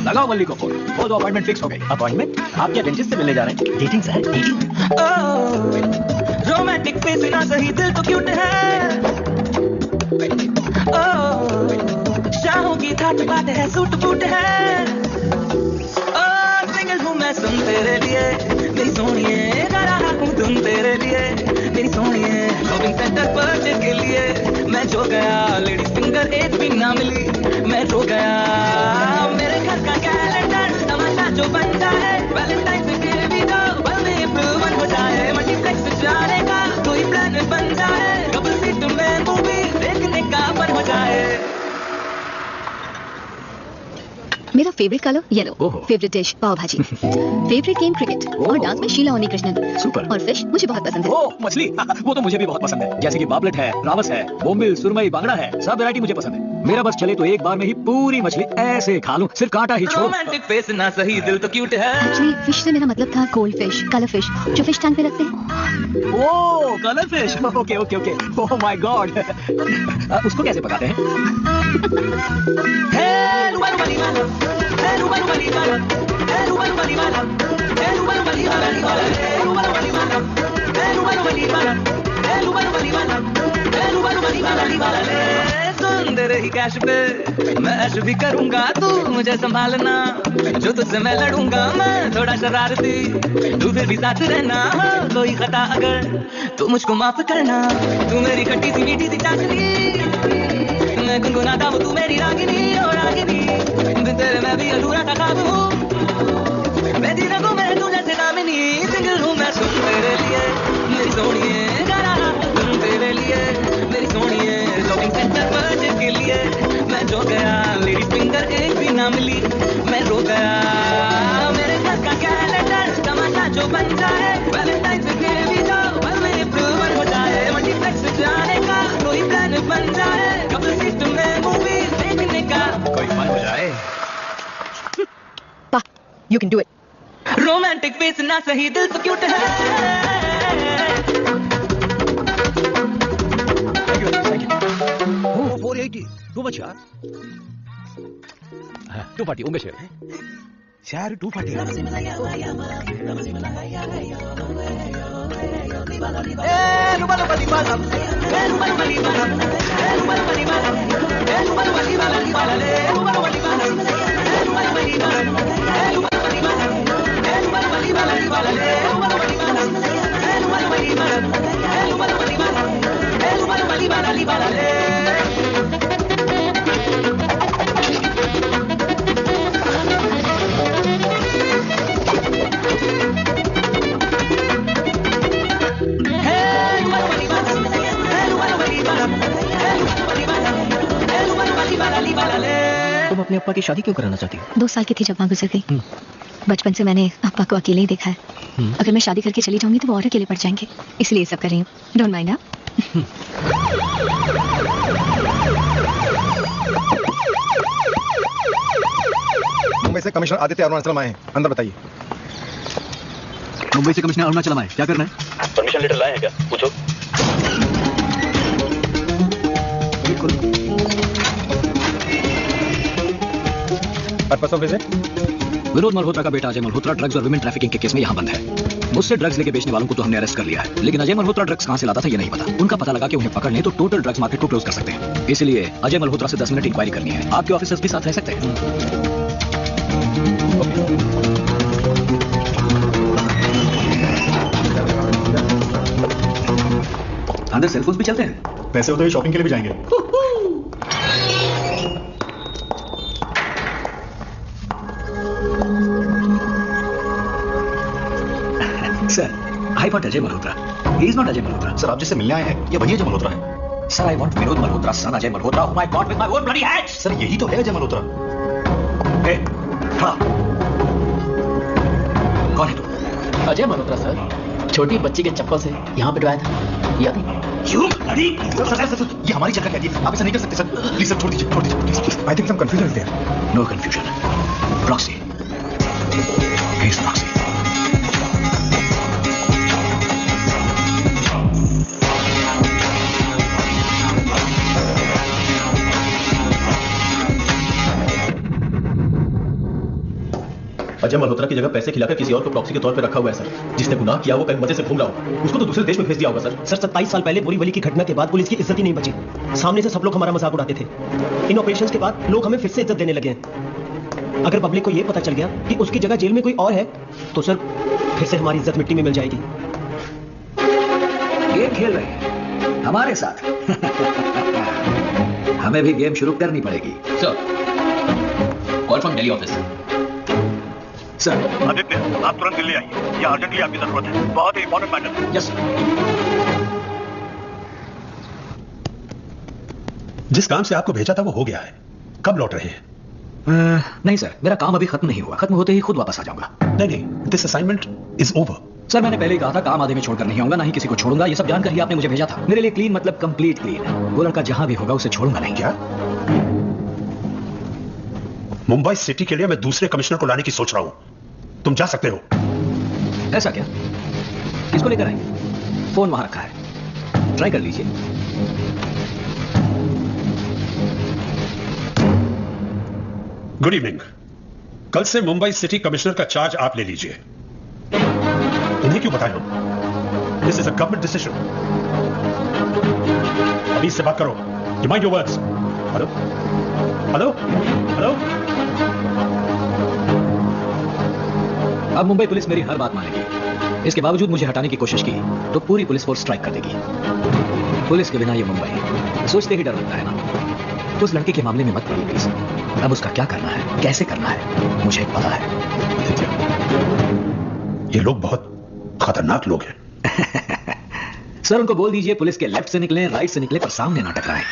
लगाओ मल्ली को फोन। वो तो अपॉइंटमेंट फिक्स हो गई। अपॉइंटमेंट? आप क्या डेंटिस्ट से मिलने जा रहे हैं? Dating sir, dating. Romantic face ना सही, दिल तो क्यूट है। शाहों की ठाट बाट है, सूट बूट है। सिंगल हूँ मैं सुन तेरे लिए, मेरी सोनिए गा रहा हूँ तुम तेरे लिए, मेरी सोनिए शॉपिंग सेंटर परचेज के लिए मैं जो गया, लेडी सिंगर एक भी ना मिली, मैं रो गया। मेरे घर का कैलेंडर तमाशा जो बन जाए, वैलेंटाइन डे भी दो पल में अप्रैल 1 हो जाए, मल्टीप्लेक्स जाने का कोई प्लान बन जाए, कपल सीट में मूवी देखने का मन हो जाए। मेरा favourite colour yellow, favourite dish pav bhaji, favourite game cricket, और डांस में शीला उन्नीकृष्णन। सुपर। और फिश मुझे बहुत पसंद है। ओह मछली, वो तो मुझे भी बहुत पसंद है। जैसे कि पापलेट है, रावस है, बोम्बिल, सुरमई, बांगड़ा है, सब वैरायटी मुझे पसंद है। मेरा बस चले तो एक बार में ही पूरी मछली ऐसे खा लूं, सिर्फ कांटा ही छोड़। रोमांटिक फेस ना सही, दिल तो क्यूट है। एक्चुअली फिश से मेरा मतलब था कोल्ड फिश, कलर फिश, जो फिश टैंक पे रखते हैं। Oh colour fish, okay okay okay. Oh my god, उसको कैसे पकाते हैं? सुंदर ही कैश पे मैं ऐश भी करूंगा, तू मुझे संभालना, जो तुझसे मैं लड़ूंगा मैं थोड़ा शरारती, तू फिर भी साथ रहना, कोई खता अगर तू मुझको माफ करना। तू मेरी खट्टी सी मीठी सी चाशनी, मैं गुनगुनाता हूँ तू मेरी रागिनी, और रागिनी बिन तेरे मैं भी अधूरा सा ख्वाब हूँ, मैं जी रखूं मैं तू जैसे दामिनी, सिंगल हूँ मैं सुन तेरे लिए, मेरी सोनिए गा रहा हूँ तुम तेरे लिए, मेरी सोनिए शॉपिंग सेंटर परचेज के लिए मैं जो गया, लेडी फिंगर एक भी ना मिली, मैं रो गया। मेरे घर का कैलेंडर तमाशा जो बन जाए, वैलेंटाइन डे भी दो पल में अप्रैल 1 हो जाए, मल्टीप्लेक्स जाने का कोई प्लान बन जाए, कपल सीट में मूवी देखने का कोई फन हो जाए। पा, you can do it. Romantic face ना सही, दिल तो क्यूट है। Oh, 480. Too much, yaar. 240, unge share. Share 240. अप्पा की शादी क्यों कराना चाहती हो? 2 साल की थी जब माँ गुजर गई। बचपन से मैंने अप्पा को अकेले ही देखा है। अगर मैं शादी करके चली जाऊंगी तो वो और अकेले पड़ जाएंगे, इसलिए ये सब कर रही हूँ। Don't mind. मुंबई से कमिश्नर आदित्य अरुणाचलम आए हैं, अंदर बताइए। मुंबई से कमिश्नर अरुणाचलम आए, क्या करना है? परमिशन लेटर लाए हैं क्या? पूछो। Purpose of visit? Vinod Malhotra का बेटा अजय मल्होत्रा ड्रग्स और विमेन ट्रैफिकिंग के केस में यहाँ बंद है। मुझसे ड्रग्स लेके बेचने वालों को तो हमने अरेस्ट कर लिया है, लेकिन अजय मल्होत्रा ड्रग्स कहाँ से लाता था ये नहीं पता। उनका पता लगा कि उन्हें पकड़ लें तो टोटल ड्रग्स मार्केट को क्लोज कर सकते हैं। इसलिए अजय मल्होत्रा से 10 मिनट इंक्वायरी करनी है। आपके ऑफिसर्स भी साथ रह सकते हैं। अंदर सेलफोन्स भी चलते हैं। पैसे हो तो ये शॉपिंग के लिए भी जाएंगे। Sir, I want Ajay Malhotra. He is not Ajay Malhotra. Sir, आप जिससे मिलने आए हैं ये वही अजय मल्होत्रा है। Sir, I want Vinod Malhotra, son Ajay Malhotra, whom I got with my own bloody hands. Sir, यही तो है अजय मल्होत्रा। Hey, खड़ा। कौन है तू? अजय मल्होत्रा सर, छोटी बच्ची के चप्पल से यहाँ पिटवाया था, याद है? You bloody! सर, ये हमारी जगह कहती है, आप ऐसा नहीं कर सकते सर। प्लीज सर, छोड़ दीजिए, please. I think some confusion is there. No confusion. Proxy. He is proxy. Ajay Malhotra की जगह पैसे खिलाकर किसी और को प्रॉक्सी के तौर पर रखा हुआ है सर। जिसने गुनाह किया वो कहीं मजे से घूम रहा हो, उसको तो दूसरे देश में भेज दिया होगा सर। सर, 27 साल पहले बोरीवली की घटना के बाद पुलिस की इज्जत ही नहीं बची। सामने से सब लोग हमारा मजाक उड़ाते थे। इन ऑपरेशंस के बाद लोग हमें फिर से इज्जत देने लगे हैं। अगर पब्लिक को यह पता चल गया कि उसकी जगह जेल में कोई और है तो सर फिर से हमारी इज्जत मिट्टी में मिल जाएगी। गेम खेल रहे हैं हमारे साथ। हमें भी गेम शुरू करनी पड़ेगी। Sir, call from Delhi office. Sir, Aditya, आप तुरंत दिल्ली आइए, यहाँ अर्जेंटली आपकी जरूरत है, बहुत ही इंपॉर्टेंट मैटर। यस। जिस काम से आपको भेजा था वो हो गया है, कब लौट रहे हैं? नहीं सर, मेरा काम अभी खत्म नहीं हुआ। खत्म होते ही खुद वापस आ जाऊंगा। नहीं, this assignment is over. Sir, मैंने पहले ही कहा था काम आधे में छोड़कर नहीं आऊंगा, ना ही किसी को छोड़ूंगा। ये सब जानकर ही आपने मुझे भेजा था। मेरे लिए क्लीन मतलब कंप्लीट क्लीन। वो लड़का जहां भी होगा उसे छोड़ूंगा नहीं। क्या? मुंबई सिटी के लिए मैं दूसरे कमिश्नर को लाने की सोच रहा हूं, तुम जा सकते हो। ऐसा क्या? किसको लेकर आएंगे? फोन वहां रखा है, ट्राई कर लीजिए। Good evening. कल से मुंबई सिटी कमिश्नर का चार्ज आप ले लीजिए। उन्हें क्यों बताएं हम? This is a government decision. अभी इससे बात करो। You mind your words. Hello hello hello. अब मुंबई पुलिस मेरी हर बात मानेगी। इसके बावजूद मुझे हटाने की कोशिश की तो पूरी पुलिस फोर्स स्ट्राइक कर देगी। पुलिस के बिना ये मुंबई सोचते ही डर लगता है ना। उस लड़के के मामले में मत पड़िए प्लीज। अब उसका क्या करना है, कैसे करना है, मुझे पता है। ये लोग बहुत खतरनाक लोग हैं। सर, उनको बोल दीजिए पुलिस के लेफ्ट से निकले, राइट से निकले, पर सामने ना टकराएं।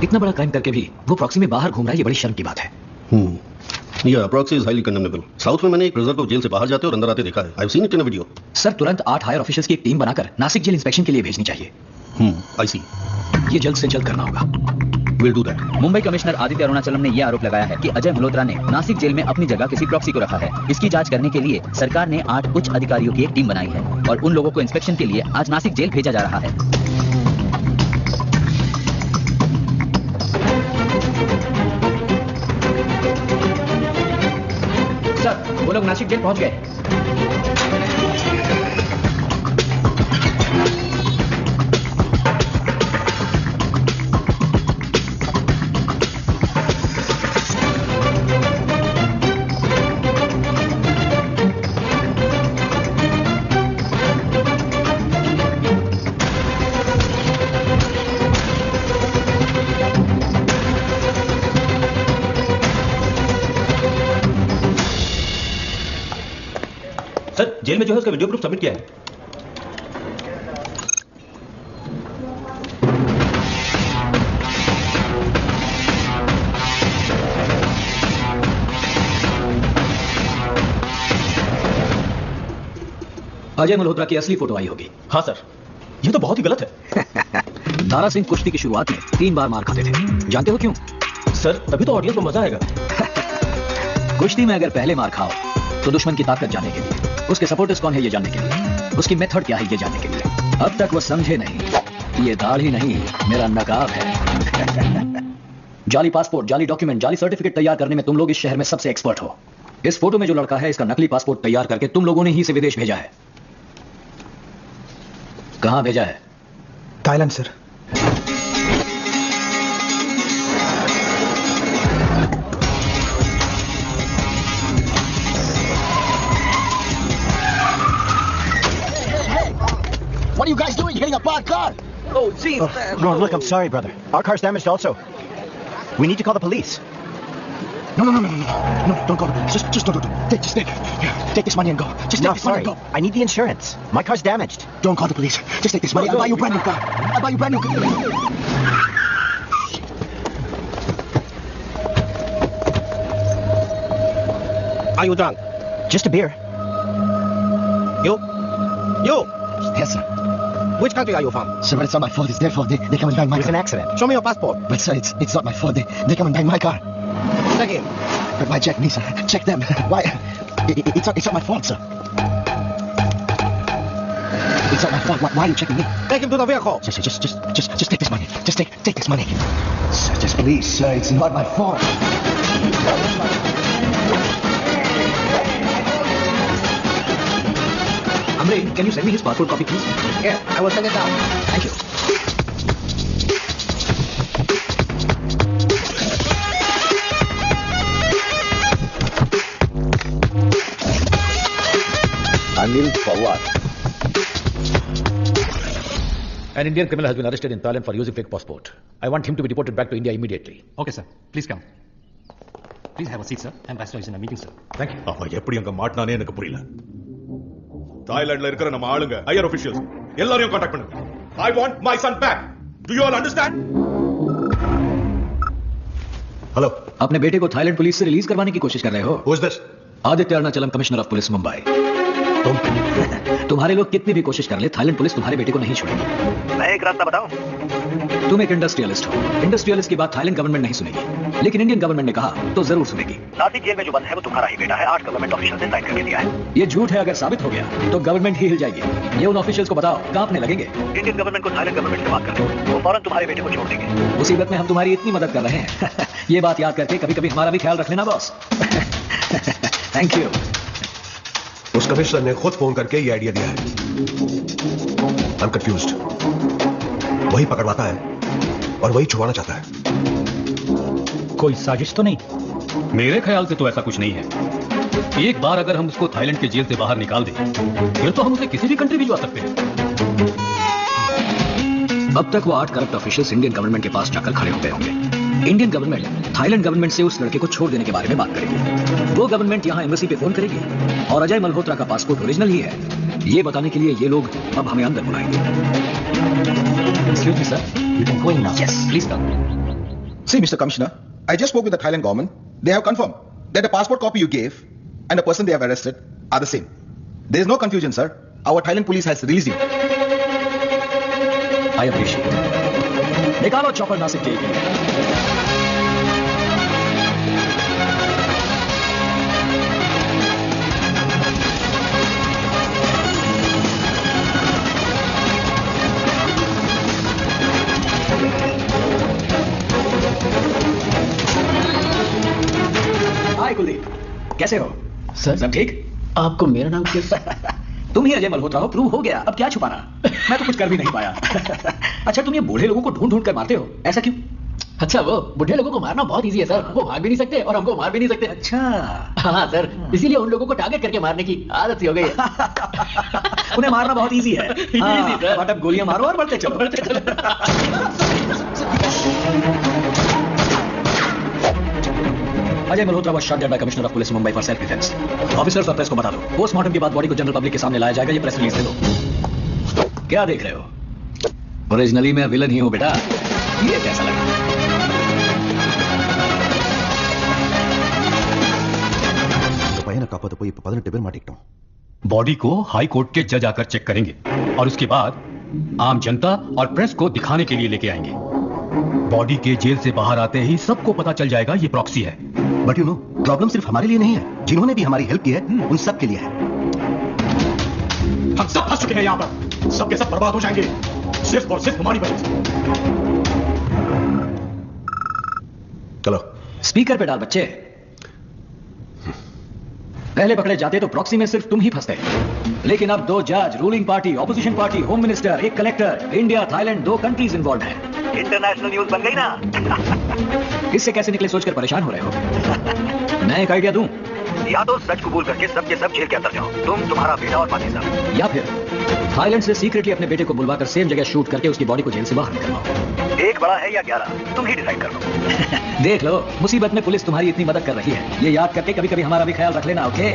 इतना बड़ा क्राइम करके भी वो प्रॉक्सी में बाहर घूम रहा है, ये बड़ी शर्म की बात है। Yeah, proxy is highly condemnable. South में मैंने एक प्रिजनर को जेल से बाहर जाते और अंदर आते देखा है। I've seen it in a video. Sir, तुरंत 8 हायर ऑफिसर्स की एक टीम बनाकर नासिक जेल इंस्पेक्शन के लिए भेजनी चाहिए। I see. ये जल्द से जल्द करना होगा। We'll do that. Mumbai commissioner Aditya Arunachalam ने यह आरोप लगाया है कि अजय मल्होत्रा ने नासिक जेल में अपनी जगह किसी प्रॉक्सी को रखा है। इसकी जांच करने के लिए सरकार ने 8 उच्च अधिकारियों की एक टीम बनाई है और उन लोगों को इंस्पेक्शन के लिए आज नासिक जेल भेजा जा रहा है। सर, वो लोग नासिक जेल पहुंच गए। सर जेल में जो है उसका वीडियो प्रूफ सबमिट किया है। अजय मल्होत्रा की असली फोटो आई होगी। हाँ सर, ये तो बहुत ही गलत है। दारा सिंह कुश्ती की शुरुआत में 3 बार मार खाते थे, जानते हो क्यों? सर तभी तो ऑडियंस को मजा आएगा। कुश्ती में अगर पहले मार खाओ तो दुश्मन की ताकत जानने के लिए, उसके सपोर्टर्स कौन है ये जानने के लिए, उसकी मेथड क्या है ये जानने के लिए। अब तक वो समझे नहीं कि ये दाढ़ी नहीं मेरा नकाब है। जाली पासपोर्ट, जाली डॉक्यूमेंट, जाली सर्टिफिकेट तैयार करने में तुम लोग इस शहर में सबसे एक्सपर्ट हो। इस फोटो में जो लड़का है इसका नकली पासपोर्ट तैयार करके तुम लोगों ने ही इसे विदेश भेजा है। कहां भेजा है? Thailand sir. What are you guys doing? You're getting a bad car. Oh, geez. No, look, I'm sorry, brother. Our car's damaged also. We need to call the police. No, don't go. Just don't. Take this money and go. Just take this money and go. I need the insurance. My car's damaged. Don't call the police. Just take this money. I'll buy you a brand new car. I'll buy you a brand new car. Are you drunk? Just a beer. You? Yes, sir. Which country are you from? Sir, but it's not my fault. It's their fault. They come and bang my car. It's an accident. Show me your passport. But sir, it's not my fault. They come and bang my car. Check him. But why check me, sir? Check them. Why? It's not my fault, sir. It's not my fault. Why are you checking me? Take him to the vehicle. Sir, just take this money. Just take this money. Sir, just please, sir. It's not my fault. Amre, can you send me his passport copy, please? Yeah, I will send it out. Thank you. Anil Pawar. An Indian criminal has been arrested in Thailand for using fake passport. I want him to be deported back to India immediately. Okay, sir. Please come. Please have a seat, sir. Ambassador is in a meeting, sir. Thank you. அவன் எப்படி அங்க மாட்டானே எனக்கு புரியல. தாய்லாந்துல இருக்கிற நம்ம ஆளுங்க higher officials எல்லாரையும் கான்டாக்ட் பண்ணுங்க. I want my son back. Do you all understand? Hello, अपने बेटे को थाईलैंड पुलिस से रिलीज करवाने की कोशिश कर रहे हो? Who is this? Aditya Arunachalam, commissioner of police Mumbai. तुम्हारे लोग कितनी भी कोशिश कर ले, थाईलैंड पुलिस तुम्हारे बेटे को नहीं छोड़ेगी। मैं एक रास्ता बताऊं? तुम एक इंडस्ट्रियलिस्ट हो। इंडस्ट्रियलिस्ट की बात थाईलैंड गवर्नमेंट नहीं सुनेगी, लेकिन इंडियन गवर्नमेंट ने कहा तो जरूर सुनेगी। नासिक जेल में जो बंद है वो तुम्हारा ही बेटा है। 8 गवर्नमेंट ऑफिशियल ने साइन करके दिया है। ये झूठ है, अगर साबित हो गया तो गवर्नमेंट ही हिल जाएगी। ये उन ऑफिशियल्स को बताओ, कांपने लगेंगे। इंडियन गवर्नमेंट को थाईलैंड गवर्नमेंट से बात कर दो, वो फौरन तुम्हारे बेटे को छोड़ देंगे। मुसीबत में हम तुम्हारी इतनी मदद कर रहे हैं। ये बात याद करके कभी कभी हमारा भी ख्याल रख लेना बॉस। Thank you. उस कमिश्नर ने खुद फोन करके ये आइडिया दिया है। I am confused. वही पकड़वाता है और वही छुड़वाना चाहता है। कोई साजिश तो नहीं? मेरे ख्याल से तो ऐसा कुछ नहीं है। एक बार अगर हम उसको थाईलैंड के जेल से बाहर निकाल दें, फिर तो हम उसे किसी भी कंट्री भिजवा सकते हैं। अब तक वो 8 करप्ट ऑफिशियल्स इंडियन गवर्नमेंट के पास जाकर खड़े हो गए होंगे। इंडियन गवर्नमेंट थाईलैंड गवर्नमेंट से उस लड़के को छोड़ देने के बारे में बात करेगी। वो गवर्नमेंट यहाँ एम्बेसी पे फोन करेगी और अजय मल्होत्रा का पासपोर्ट ओरिजिनल ही है, ये बताने के लिए ये लोग अब हमें अंदर बुलाएंगे। Excuse me, sir. You can go in now. Yes, please come. See, Mr. Commissioner, I just spoke with the Thailand government. They have confirmed that the passport copy you gave and the person they have arrested are the same. There is no confusion, sir. Our Thailand police has released you. I appreciate it. निकालो chopper Nashik के लिए। हाय कुलदीप, कैसे हो? Sir सब ठीक? आपको मेरा नाम कैसे? तुम ही अजय मल्होत्रा हो, प्रूव हो गया। अब क्या छुपाना? मैं तो कुछ कर भी नहीं पाया। अच्छा, तुम ये बूढ़े लोगों को ढूंढ ढूंढ कर मारते हो, ऐसा क्यों? अच्छा, वो बूढ़े लोगों को मारना बहुत इजी है सर। वो भाग भी नहीं सकते और हमको मार भी नहीं सकते। अच्छा हाँ सर, इसीलिए उन लोगों को टारगेट करके मारने की आदत सी हो गई है। उन्हें मारना बहुत इजी है। Easy, sir. फटाफट गोलियां मारो और बढ़ते चलो। Ajay Malhotra was shot dead by Commissioner of Police Mumbai for self defense. Officers और प्रेस को बता दो, पोस्टमार्टम के बाद बॉडी को जनरल पब्लिक के सामने लाया जाएगा, ये प्रेस रिलीज दे दो। क्या देख रहे हो? ओरिजिनली मैं विलन ही हूं बेटा। ये कैसा लगा? बॉडी को हाई कोर्ट के जज आकर चेक करेंगे और उसके बाद आम जनता और प्रेस को दिखाने के लिए लेके आएंगे। बॉडी के जेल से बाहर आते ही सबको पता चल जाएगा ये प्रॉक्सी है। बट यू नो, प्रॉब्लम सिर्फ हमारे लिए नहीं है, जिन्होंने भी हमारी हेल्प की है उन सब के लिए है। हम सब फंस चुके हैं यहाँ पर, सब के सब बर्बाद हो जाएंगे सिर्फ और सिर्फ हमारी वजह से। चलो स्पीकर पे डाल बच्चे। पहले पकड़े जाते तो प्रॉक्सी में सिर्फ तुम ही फंसते, लेकिन अब 2 जज, ruling party, opposition party, home minister, एक collector, India, Thailand, 2 countries involve हैं। इंटरनेशनल न्यूज बन गई ना। इससे कैसे निकले सोचकर परेशान हो रहे हो? मैं एक आइडिया दूं, या तो सच कबूल करके सबके सब जेल के अंदर जाओ, तुम, तुम्हारा बेटा और पाकिस्तान, या फिर थाईलैंड से सीक्रेटली अपने बेटे को बुलवाकर सेम जगह शूट करके उसकी बॉडी को जेल से बाहर निकलवाओ। एक बड़ा है या 11, तुम ही डिसाइड कर लो। देख लो, मुसीबत में पुलिस तुम्हारी इतनी मदद कर रही है, ये याद करके कभी कभी हमारा भी ख्याल रख लेना, ओके?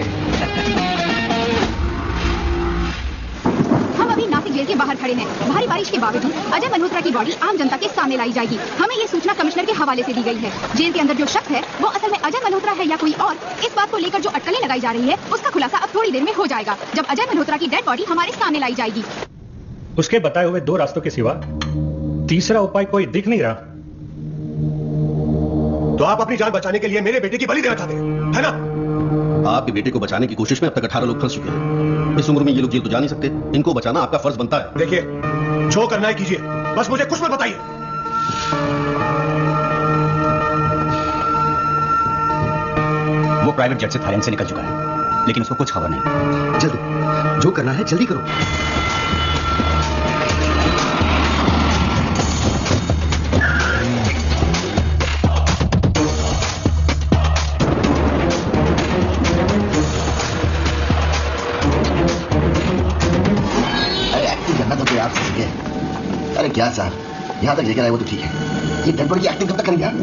हम अभी नासिक जेल के बाहर खड़े हैं। भारी बारिश के बावजूद अजय मल्होत्रा की बॉडी आम जनता के सामने लाई जाएगी। हमें ये सूचना कमिश्नर के हवाले से दी गई है। जेल के अंदर जो शख्स है वो असल में अजय मल्होत्रा है या कोई और, इस बात को लेकर जो अटकलें लगाई जा रही है उसका खुलासा अब थोड़ी देर में हो जाएगा, जब अजय मल्होत्रा की डेड बॉडी हमारे सामने लाई जाएगी। उसके बताए हुए 2 रास्तों के सिवा तीसरा उपाय कोई दिख नहीं रहा। तो आप अपनी जान बचाने के लिए मेरे बेटे की बलि देना चाहते हैं, है ना? आपके बेटे को बचाने की कोशिश में अब तक 18 लोग फंस चुके हैं। इस उम्र में ये लोग जेल तो जा नहीं सकते, इनको बचाना आपका फर्ज बनता है। देखिए, जो करना है कीजिए, बस मुझे कुछ मत बताइए। वो प्राइवेट जेट से थाईलैंड से निकल चुका है, लेकिन उसको कुछ खबर नहीं। जल्दी, जो करना है जल्दी करो। अरे क्या सर, यहाँ तक लेकर आए वो तो ठीक है, ये डेड बॉडी की एक्टिंग कब तक करेंगे यार?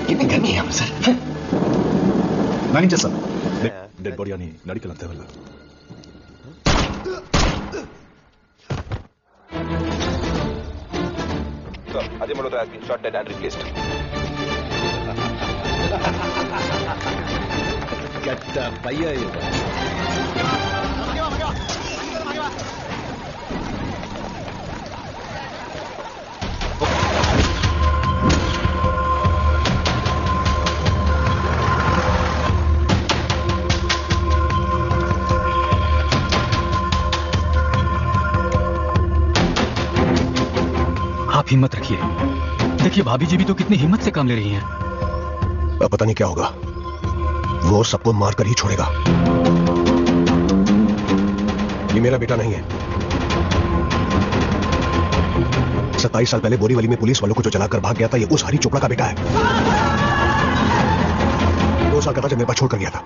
कितनी गर्मी है यहाँ पर sir. Manager sir, dead body यानी गाड़ी चलाते वाला। Sir, Ajay Malhotra has been shot dead and replaced. Get fire. आप हिम्मत रखिए, देखिए भाभी जी भी तो कितनी हिम्मत से काम ले रही हैं। अब पता नहीं क्या होगा, वो सबको मार कर ही छोड़ेगा। ये मेरा बेटा नहीं है। 27 साल पहले बोरीवली में पुलिस वालों को जो जलाकर भाग गया था, ये उस हरी चोपड़ा का बेटा है। 2 साल का था जब मेरे पास छोड़कर गया था।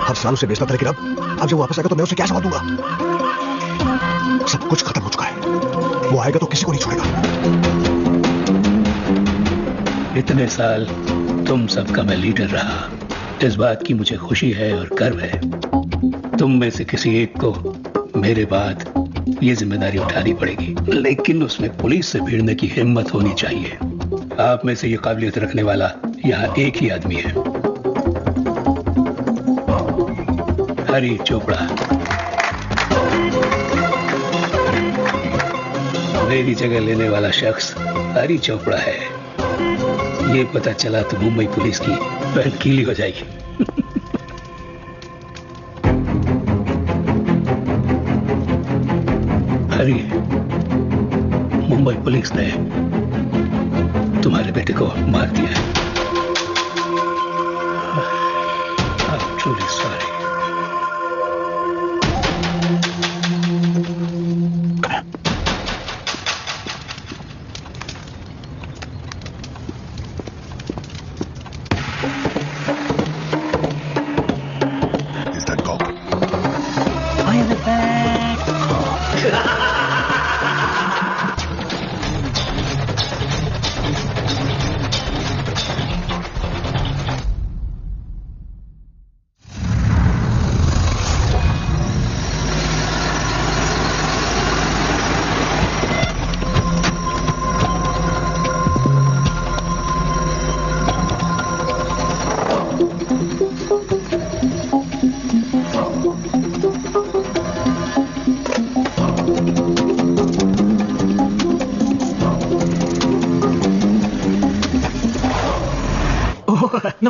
हर साल उसे बेचता था, लेकिन अब जब वापस आएगा तो मैं उसे क्या जवाब दूंगा? सब कुछ खत्म हो चुका है। वो आएगा तो किसी को नहीं छोड़ेगा। इतने साल तुम सबका मैं लीडर रहा, इस बात की मुझे खुशी है और गर्व है। तुम में से किसी एक को मेरे बाद ये जिम्मेदारी उठानी पड़ेगी, लेकिन उसमें पुलिस से भिड़ने की हिम्मत होनी चाहिए। आप में से ये काबिलियत रखने वाला यहाँ एक ही आदमी है, हरी चोपड़ा। मेरी जगह लेने वाला शख्स हरी चोपड़ा है। ये पता चला तो मुंबई पुलिस की पैंट गीली हो जाएगी। हरी, मुंबई पुलिस ने तुम्हारे बेटे को मार दिया है। I'm truly sorry.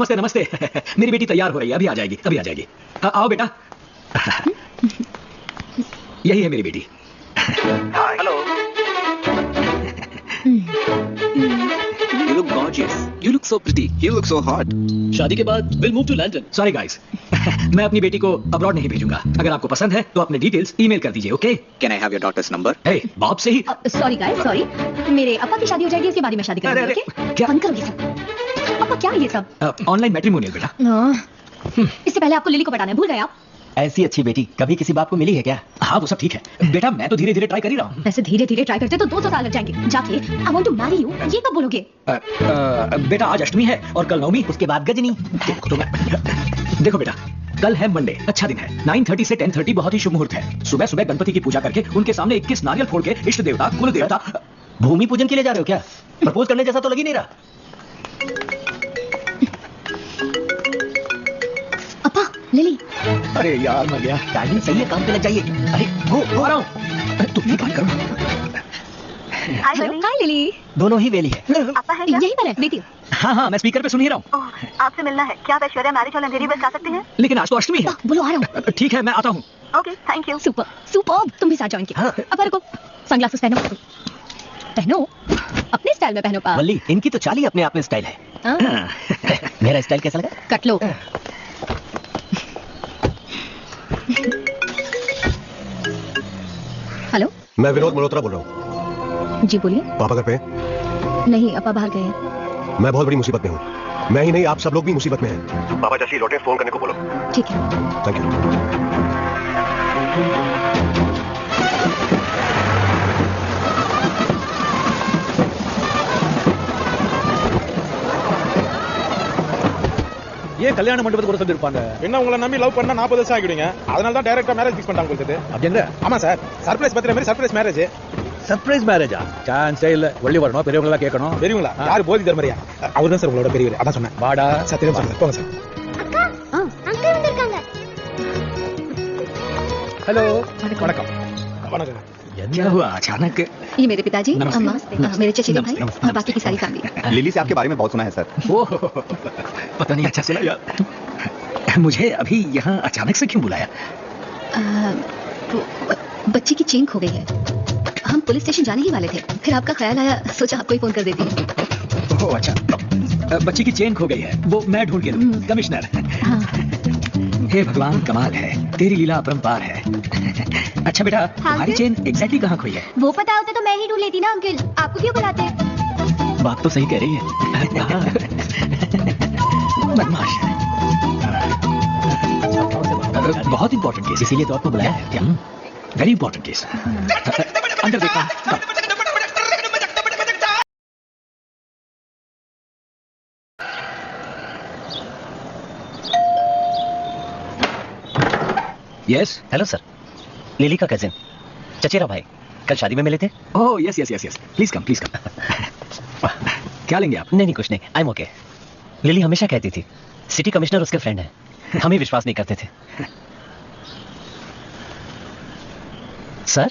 नमस्ते नमस्ते। मेरी बेटी तैयार हो रही है, अभी आ जाएगी, अभी आ जाएगी। आओ बेटा। यही है मेरी बेटी। Hello. You look gorgeous. You look so pretty. You look so hot. शादी के बाद we'll move to London. Sorry guys. मैं अपनी बेटी को अब्रॉड नहीं भेजूंगा। अगर आपको पसंद है तो अपने डिटेल्स ईमेल कर दीजिए, okay? Can I have your daughter's number? Hey, बाप से ही। Sorry guys, sorry. मेरे अप्पा की शादी हो जाएगी, उसके बाद मैं शादी करूंगी, ओके? क्या? बंद करो ये सब। अप्पा क्या है ये सब? ऑनलाइन मैट्रिमोनियल बेटा। इससे पहले आपको लिली को पटाना है, भूल गए आप? ऐसी अच्छी बेटी कभी किसी बाप को मिली है क्या? हाँ वो सब ठीक है बेटा, मैं तो धीरे धीरे ट्राई कर ही रहा हूँ। वैसे धीरे धीरे ट्राई करते तो 200 साल लग जाएंगे। जाके I want to marry you ये कब बोलोगे? बेटा आज अष्टमी है और कल नवमी, उसके बाद गजनी। देखो बेटा, कल है मंडे, अच्छा दिन है। 9:30 से 10:30 बहुत ही शुभ मुहूर्त है। सुबह सुबह गणपति की पूजा करके उनके सामने 21 नारियल फोड़ के इष्ट देवता कुल देवता। भूमि पूजन के लिए जा रहे हो क्या? प्रपोज करने जैसा तो लग ही नहीं रहा। अप्पा लिली। अरे यार मर गया। टाइमिंग सही है, काम पे लग जाइए। अरे वो आ रहा हूँ। तुम भी बात करो। हाय लिली। दोनों ही वेली है। अप्पा है क्या? यही पर है, बेटी। हाँ हाँ मैं स्पीकर पे सुन ही रहा हूँ। आपसे मिलना है। क्या आप ऐश्वर्या मैरिज हॉल अंधेरी बस जा सकते हैं? लेकिन आज तो अष्टमी है। बोलो आ रहा हूँ। ठीक है मैं आता हूँ। Okay thank you. Super super. तुम भी साथ ज्वाइन किया। अब रुको, सनग्लासेस पहनो। पहनो, अपने स्टाइल में पहनो। वल्ली इनकी तो चाल ही अपने आप में स्टाइल है। मेरा स्टाइल कैसा लगा? कट लो। हेलो, मैं विनोद मल्होत्रा बोल रहा हूँ। जी बोलिए। पापा घर पे? नहीं, अपा बाहर गए हैं। मैं बहुत बड़ी मुसीबत में हूँ। मैं ही नहीं, आप सब लोग भी मुसीबत में हैं। पापा जैसे ही लौटे फोन करने को बोलो। ठीक है। Thank you. ஏன் கல்யாண மண்டபத்துக்கு கூட சொல்லிருப்பாங்க? என்ன உங்களை நம்பி லவ் பண்ணா 40 வருஷம் ஆகிடுங்க. அதனால தான் டைரக்டா மேரேஜ் ஃபிக்ஸ் பண்ணிட்டாங்க உங்களுக்கு. அப்படிங்க? ஆமா சார், சர்ப்ரைஸ் பத்திர மாதிரி சர்ப்ரைஸ் மேரேஜ். சர்ப்ரைஸ் மேரேஜா? சான்ஸே இல்ல. வள்ளி வரணும், பெரியவங்க எல்லாம் கேட்கணும். பெரியவங்களா? யார் போதி தர்மரியா? அவர்தான் சார் உங்களோட பெரியவர். அதான் சொன்னேன். வாடா. சத்தியம் சொல்லுங்க. போங்க சார். அக்கா, அங்கிள் வந்திருக்காங்க. हेलो। वणकम। वणकम। क्या हुआ अचानक? ये मेरे पिताजी, अम्मा, मेरे चचेरे भाई और बाकी की सारी फैमिली। लिली से आपके बारे में बहुत सुना है सर। ओह, पता नहीं अच्छा सुना यार। मुझे अभी यहाँ अचानक से क्यों बुलाया? बच्ची की चेन खो गई है। हम पुलिस स्टेशन जाने ही वाले थे, फिर आपका ख्याल आया, सोचा आपको ही फोन कर देती हूँ। ओह अच्छा, बच्ची की चेन खो गई है, वो मैं ढूंढ के दूं। कमिश्नर। हे भगवान, कमाल है, तेरी लीला अपरंपार है। अच्छा बेटा, तुम्हारी चेन एग्जैक्टली कहाँ खोई है? वो पता होता तो मैं ही ढूंढ लेती ना अंकल, आपको क्यों बुलाते हैं? बात तो सही कह रही है। बदमाश। बहुत इंपॉर्टेंट केस, इसीलिए तो आपको बुलाया है। Very important case. अंदर देखना। यस। हेलो सर, लिली का कजिन चचेरा भाई, कल शादी में मिले थे। Oh yes yes yes yes, please come please come. क्या लेंगे आप? नहीं कुछ नहीं, आई एम ओके। लिली हमेशा कहती थी सिटी कमिश्नर उसके फ्रेंड है, हम ही विश्वास नहीं करते थे। सर,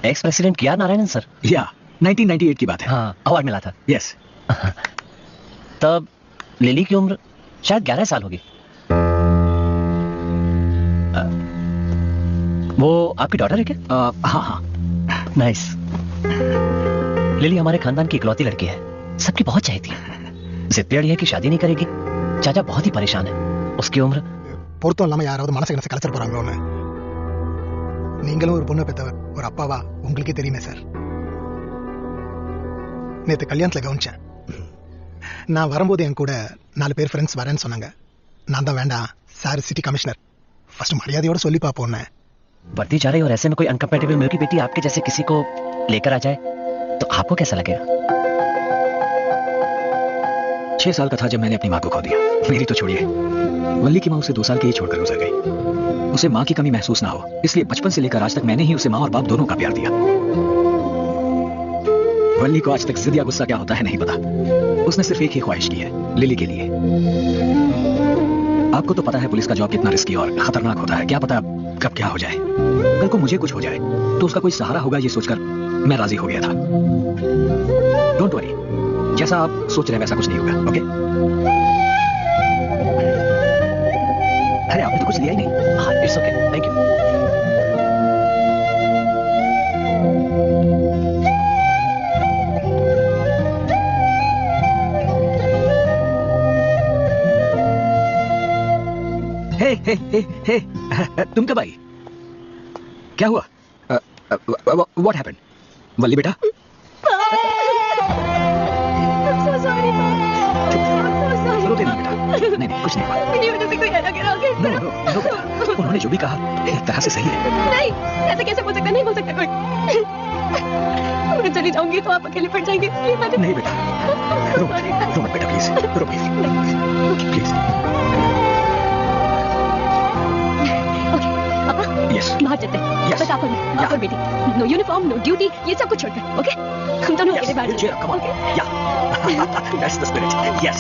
एक्स प्रेसिडेंट के आर नारायणन सर। या 1998 की बात है। हाँ, अवार्ड मिला था। यस। तब लिली की उम्र शायद 11 साल होगी। वो आपकी डॉटर है क्या? हाँ हाँ। नाइस। लिली हमारे खानदान की इकलौती लड़की है, सबकी बहुत चाहती है। जिद पे अड़ी है कि शादी नहीं करेगी। चाचा बहुत ही परेशान है, उसकी उम्र। பொருத்தம் இல்லாம யாராவது மனசை கணசை கலைச்சிட்டு போறாங்களோன்னு நீங்களும் ஒரு பொண்ணை பெற்றவர், ஒரு அப்பாவா உங்களுக்கே தெரியுமே சார். நேற்று கல்யாணத்துல கவனிச்சேன். நான் வரும்போது என் கூட 4 பேர் ஃப்ரெண்ட்ஸ் வரேன்னு சொன்னாங்க. நான் தான் வேண்டாம் சார், सिटी कमिश्नर, फर्स्ट मर्यादयोட சொல்லி பாப்போம்னே. बढ़ती जा रही और ऐसे में कोई अनकंपेटेबल मिल की बेटी आपके जैसे किसी को लेकर आ जाए तो आपको कैसा लगेगा? 6 साल का था जब मैंने अपनी माँ को खो दिया। मेरी तो छोड़िए, वल्ली की माँ उसे 2 साल की ही छोड़कर गुजर गई। उसे माँ की कमी महसूस ना हो, इसलिए बचपन से लेकर आज तक मैंने ही उसे माँ और बाप दोनों का प्यार दिया। वल्ली को आज तक जिद या गुस्सा क्या होता है नहीं पता। उसने सिर्फ एक ही ख्वाहिश की है, लिली के लिए। आपको तो पता है पुलिस का जॉब कितना रिस्की और खतरनाक होता है। क्या पता कब क्या हो जाए। कल को मुझे कुछ हो जाए तो उसका कोई सहारा होगा, ये सोचकर मैं राजी हो गया था। डोंट वरी, जैसा आप सोच रहे हैं वैसा कुछ नहीं होगा। ओके? अरे आपने तो कुछ लिया ही नहीं। हाँ, इट्स ओके, थैंक यू। हे, तुम कब आई? क्या हुआ? What happened? वल्ली बेटा? रो देना बेटा। नहीं, कुछ नहीं हुआ। मेरी वजह से कोई ऐसा गिरा के। नो, उन्होंने जो भी कहा एक तरह से सही है। नहीं, ऐसा कैसे बोल सकता? नहीं बोल सकता कोई। मैं चली जाऊंगी तो आप अकेले पड़ जाएंगे। नहीं बेटा, रो मत बेटा, प्लीज रो प्लीज। Yes. बाहर चलते हैं। Yes. बस आप और बेटी। नो यूनिफॉर्म, नो ड्यूटी, ये सब कुछ छोड़कर, ओके? हम दोनों अकेले बाहर चलते हैं। Come on. Yeah. That's the spirit. Yes.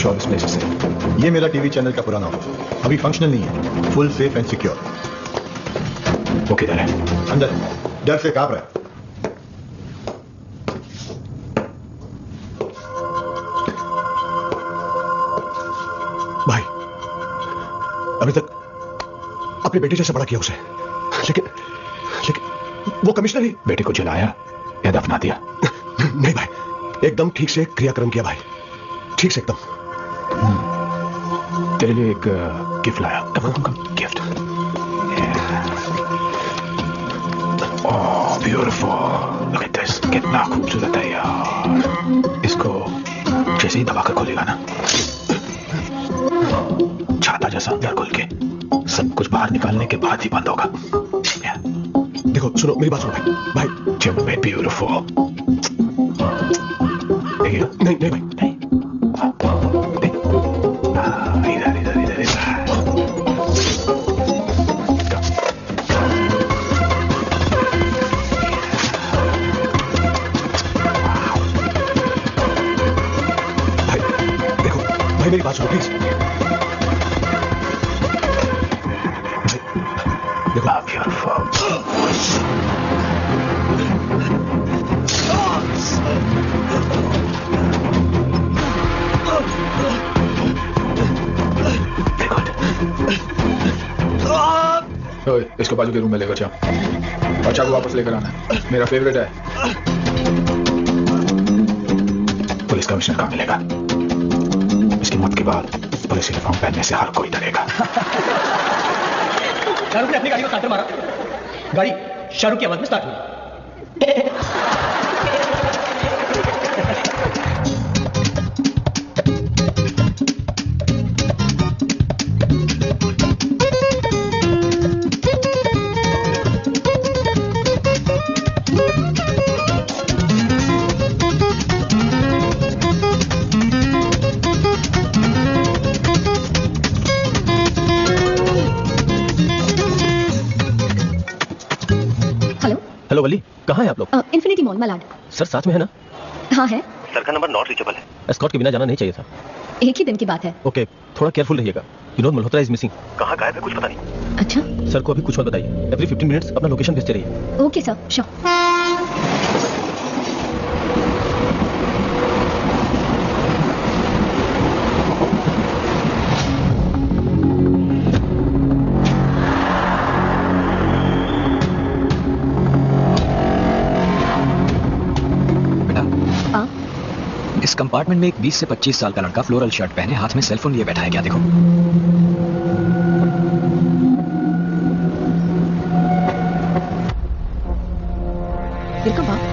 Sure, this place is safe. ये मेरा टीवी चैनल का पुराना ऑफिस अभी फंक्शनल नहीं है, फुल सेफ एंड सिक्योर। वो किधर है? अंदर है, डर से कांप रहा है। भाई अभी तक अपने बेटे जैसा बड़ा किया उसे, लेकिन वो कमिश्नर ही। बेटे को जलाया या दफना दिया? नहीं भाई, एकदम ठीक से क्रियाक्रम किया भाई, ठीक से एकदम। तेरे लिए एक गिफ्ट लाया। कम gift. Oh beautiful, look at this, कितना खूबसूरत है यार। इसको जैसे ही दबाकर खोलेगा ना, छाता जैसा अंदर खुल के सब कुछ बाहर निकालने के बाद ही बंद होगा। देखो सुनो मेरी बात सुनो भाई। भाई ब्यूटीफुल। नहीं नहीं भाई नहीं। मेरी बात सुनो प्लीज। इसको बाजू के रूम में लेकर जाओ और चाकू वापस लेकर आना, मेरा फेवरेट है। पुलिस कमिश्नर कहाँ मिलेगा? इसकी मौत के बाद पुलिस यूनिफॉर्म पहनने से हर कोई डरेगा। शाहरुख ने अपनी गाड़ी को स्टार्टर मारा, गाड़ी शाहरुख की आवाज में स्टार्ट हुई। हेलो वली, कहाँ हैं आप लोग? Infinity mall Malad. सर साथ में है ना? हाँ है। सर का नंबर नॉट रीचेबल है। एस्कॉर्ट के बिना जाना नहीं चाहिए था। एक ही दिन की बात है। ओके, थोड़ा केयरफुल रहिएगा। Vinod Malhotra is missing. कहाँ गायब है कुछ पता नहीं। अच्छा सर को अभी कुछ मत बताइए। एवरी 15 मिनट्स अपना लोकेशन भेजते रहिए। Okay sir, sure. इस कंपार्टमेंट में एक 20 से 25 साल का लड़का फ्लोरल शर्ट पहने हाथ में सेलफोन लिए बैठा है। क्या देखो? Welcome back.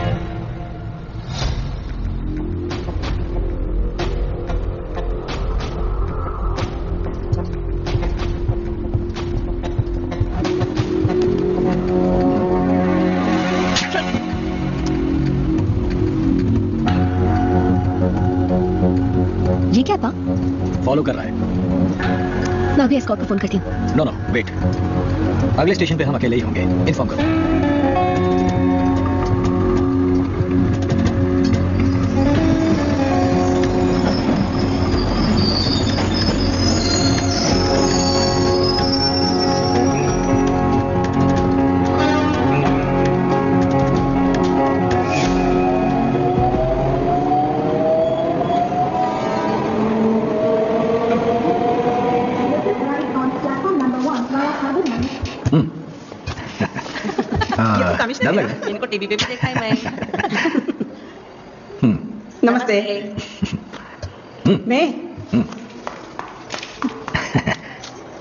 ये क्या था? फॉलो कर रहा है। मैं अभी एस्कॉर्ट को फोन करती हूँ। नो वेट, अगले स्टेशन पे हम अकेले ही होंगे, इन्फॉर्म करो। ये तो कमिश्नर है ना? इनको टीवी पे भी देखा है मैं। नमस्ते। मैं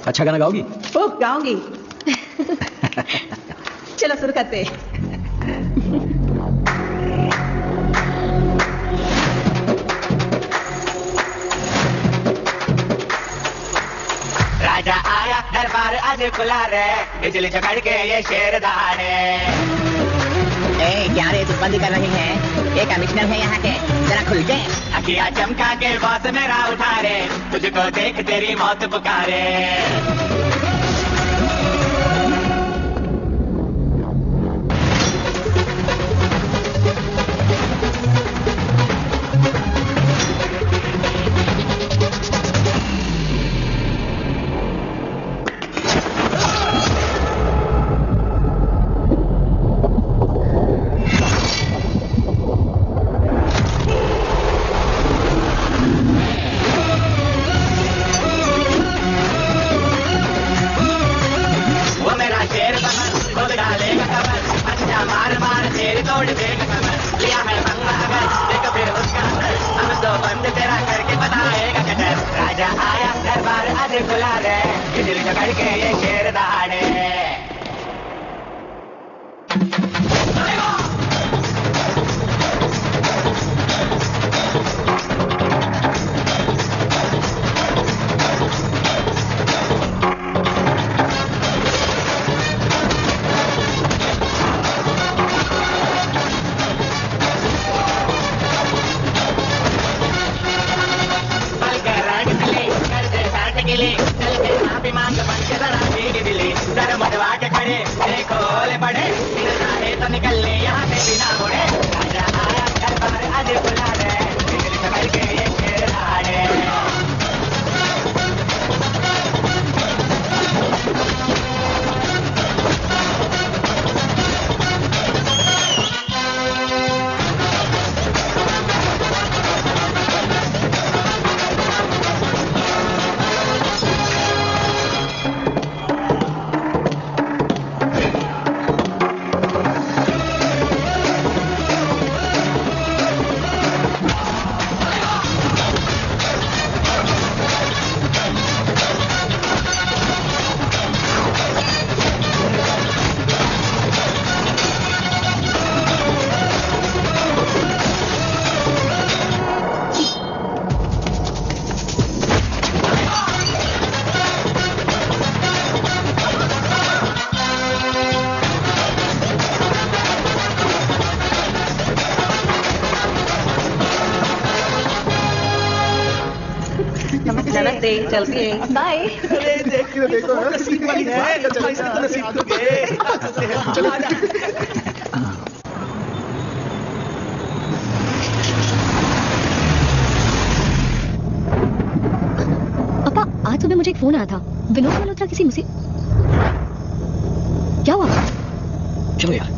अच्छा गाना गाओगी? ओह गाऊंगी। चलो शुरू करते हैं। राजा आया दरबार आज खुला रे, बिजली चकड़ के ये शेर दहाड़े। क्या रे तू बंद कर रही है? ये कमिश्नर है यहाँ के, जरा खुल के। अखियाँ चमका के बॉस मेरा उठा रे, तुझको देख तेरी मौत पुकारे। नमस्ते, चलती है। बाय। अरे देखो देखो नसीब वाली है, भाई साहब नसीब तो गए। चलो पापा आज सुबह मुझे एक फोन आया था, विनोद मल्होत्रा किसी क्या हुआ? चलो यार।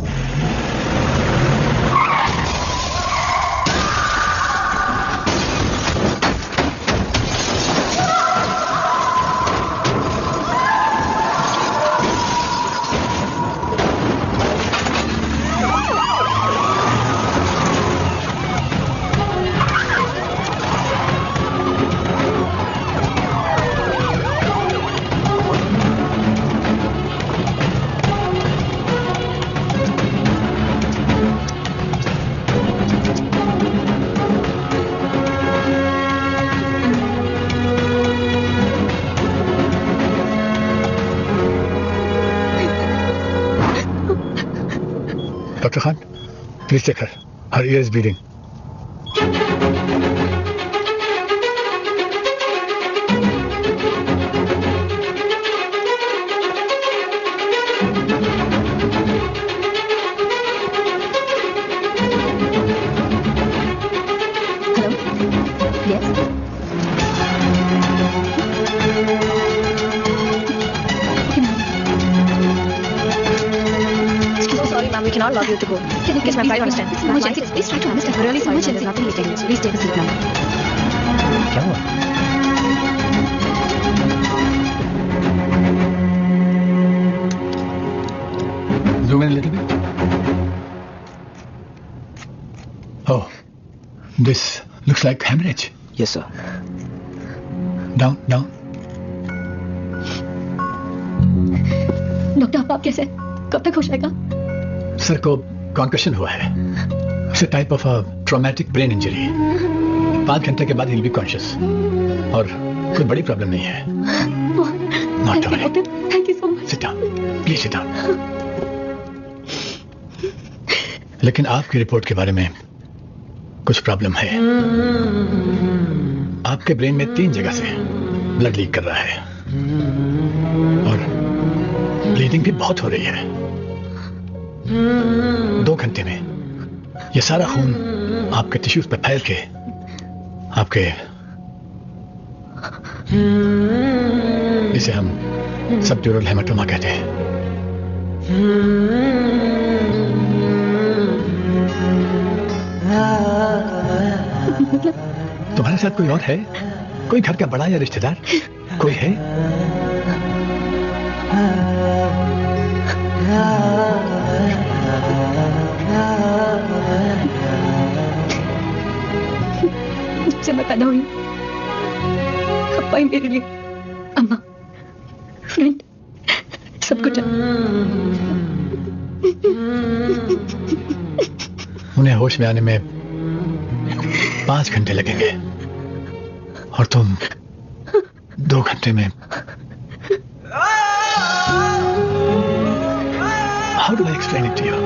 Dr. Khan, please check her. Her ear is bleeding. We cannot allow you to go. Yes, ma'am, try to understand. Emergency. Please try to understand. We're really sorry. There's nothing we can do. Please take a seat now. क्या हुआ? This looks like hemorrhage. Yes, sir. Down, down. Doctor आप कैसे? कब तक हो जाएगा? Sir को concussion हुआ है. It's a type of a traumatic brain injury. 5 घंटे के बाद he'll be conscious. और कोई बड़ी प्रॉब्लम नहीं है. Not to worry. Thank you so much. Sit down. Please sit down. लेकिन आपकी रिपोर्ट के बारे में कुछ प्रॉब्लम है. आपके ब्रेन में 3 जगह से ब्लड लीक कर रहा है और ब्लीडिंग भी बहुत हो रही है. 2 घंटे में ये सारा खून आपके टिश्यूज पर फैल के आपके, इसे हम सबड्यूरल हेमाटोमा कहते हैं. तुम्हारे साथ कोई और है? कोई घर का बड़ा या रिश्तेदार कोई है? जब से मैं पैदा हुई अप्पा ही मेरे लिए अम्मा, फ्रेंड, सब कुछ है. उन्हें होश में आने में 5 घंटे लगेंगे और तुम 2 घंटे में. How do I explain it to you?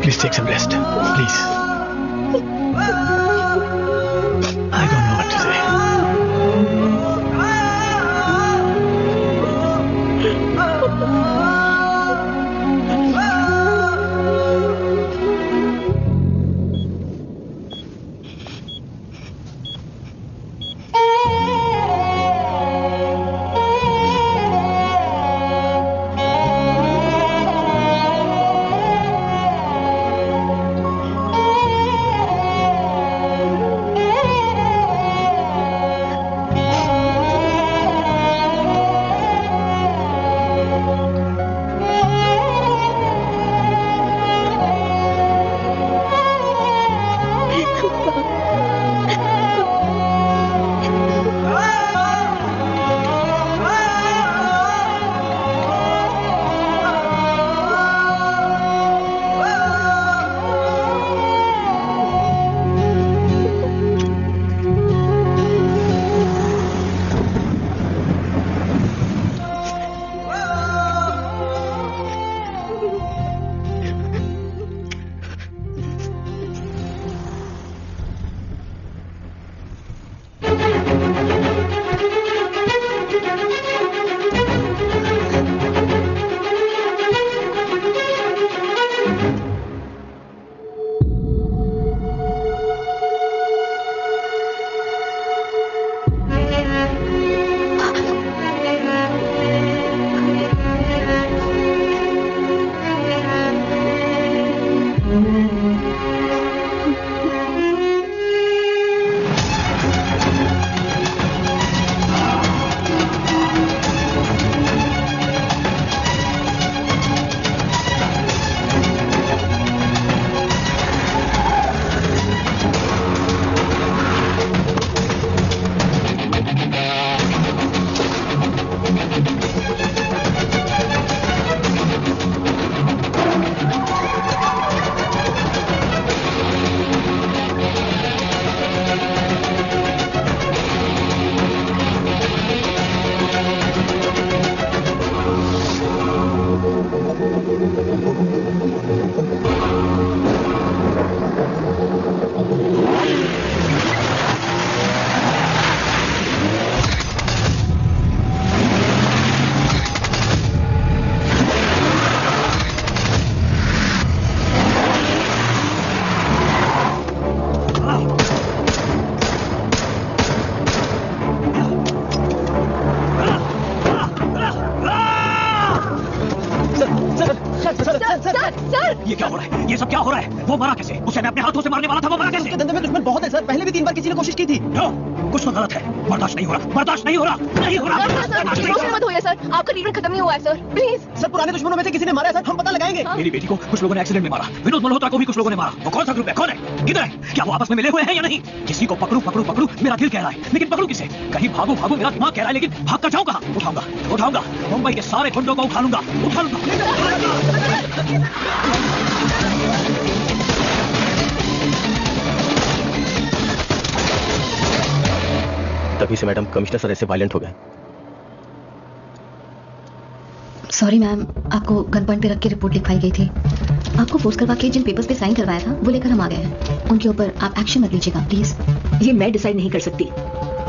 Please take some rest. Please. I don't know what to say. ये क्या हो रहा है? ये सब क्या हो रहा है? वो मरा कैसे? उसे मैं अपने हाथों से मारने वाला था, वो मरा कैसे? उसके धंधे में दुश्मन बहुत है सर, पहले भी 3 बार किसी ने कोशिश की थी। कुछ तो गलत है, बर्दाश्त नहीं हो रहा, बर्दाश्त नहीं हो रहा, नहीं हो रहा। सर मत होइए सर, आपका ट्रीटमेंट खत्म नहीं हुआ है सर, प्लीज। सर पुराने दुश्मनों में से किसी ने मारा है सर, हम पता लगाएंगे। मेरी बेटी को कुछ लोगों ने एक्सीडेंट में मारा, विनोद मल्होत्रा को भी कुछ लोगों ने मारा। वो कौन सा ग्रुप है, कौन है, किधर है? क्या वो आपस में मिले हुए हैं या नहीं? किसी को पकड़ू पकड़ू पकड़ू मेरा दिल कह रहा है, लेकिन पकड़ू किसे? कहीं भागू भागू मेरा दिमाग कह रहा है, लेकिन भाग कर जाऊं कहां? उठाऊंगा उठाऊंगा, मुंबई के सारे गुंडों को उठा लूंगा, उठा लूंगा। तभी से मैडम कमिश्नर सर ऐसे वायलेंट हो गए। सॉरी मैम, आपको गन पॉइंट पे रख के रिपोर्ट लिखवाई गई थी। आपको फोर्स करवा के जिन पेपर्स पे साइन करवाया था वो लेकर हम आ गए हैं। उनके ऊपर आप एक्शन मत लीजिएगा प्लीज। ये मैं डिसाइड नहीं कर सकती,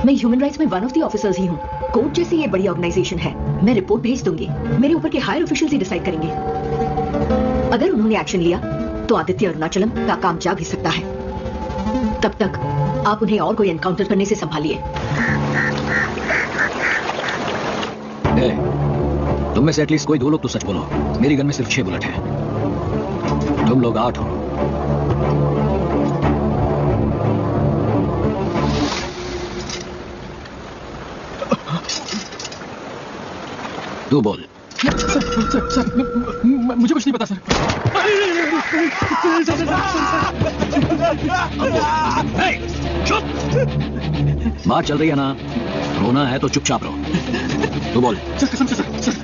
मैं ह्यूमन राइट्स में वन ऑफ द ऑफिसर्स ही हूँ। कोर्ट जैसी ये बड़ी ऑर्गेनाइजेशन है, मैं रिपोर्ट भेज दूंगी, मेरे ऊपर के हायर ऑफिशियल्स ही डिसाइड करेंगे। अगर उन्होंने एक्शन लिया तो आदित्य अरुणाचलम का काम जा भी सकता है। तब तक आप उन्हें और कोई एनकाउंटर करने से संभालिए। तुम में से एटलीस्ट कोई 2 लोग तो सच बोलो। मेरी गन में सिर्फ 6 बुलेट है, तुम लोग 8 हो। तू बोल। सर, मुझे कुछ नहीं पता सर। चुप! बात चल रही है ना, रोना है तो चुपचाप रहो। तू बोल। सर कसम से सर,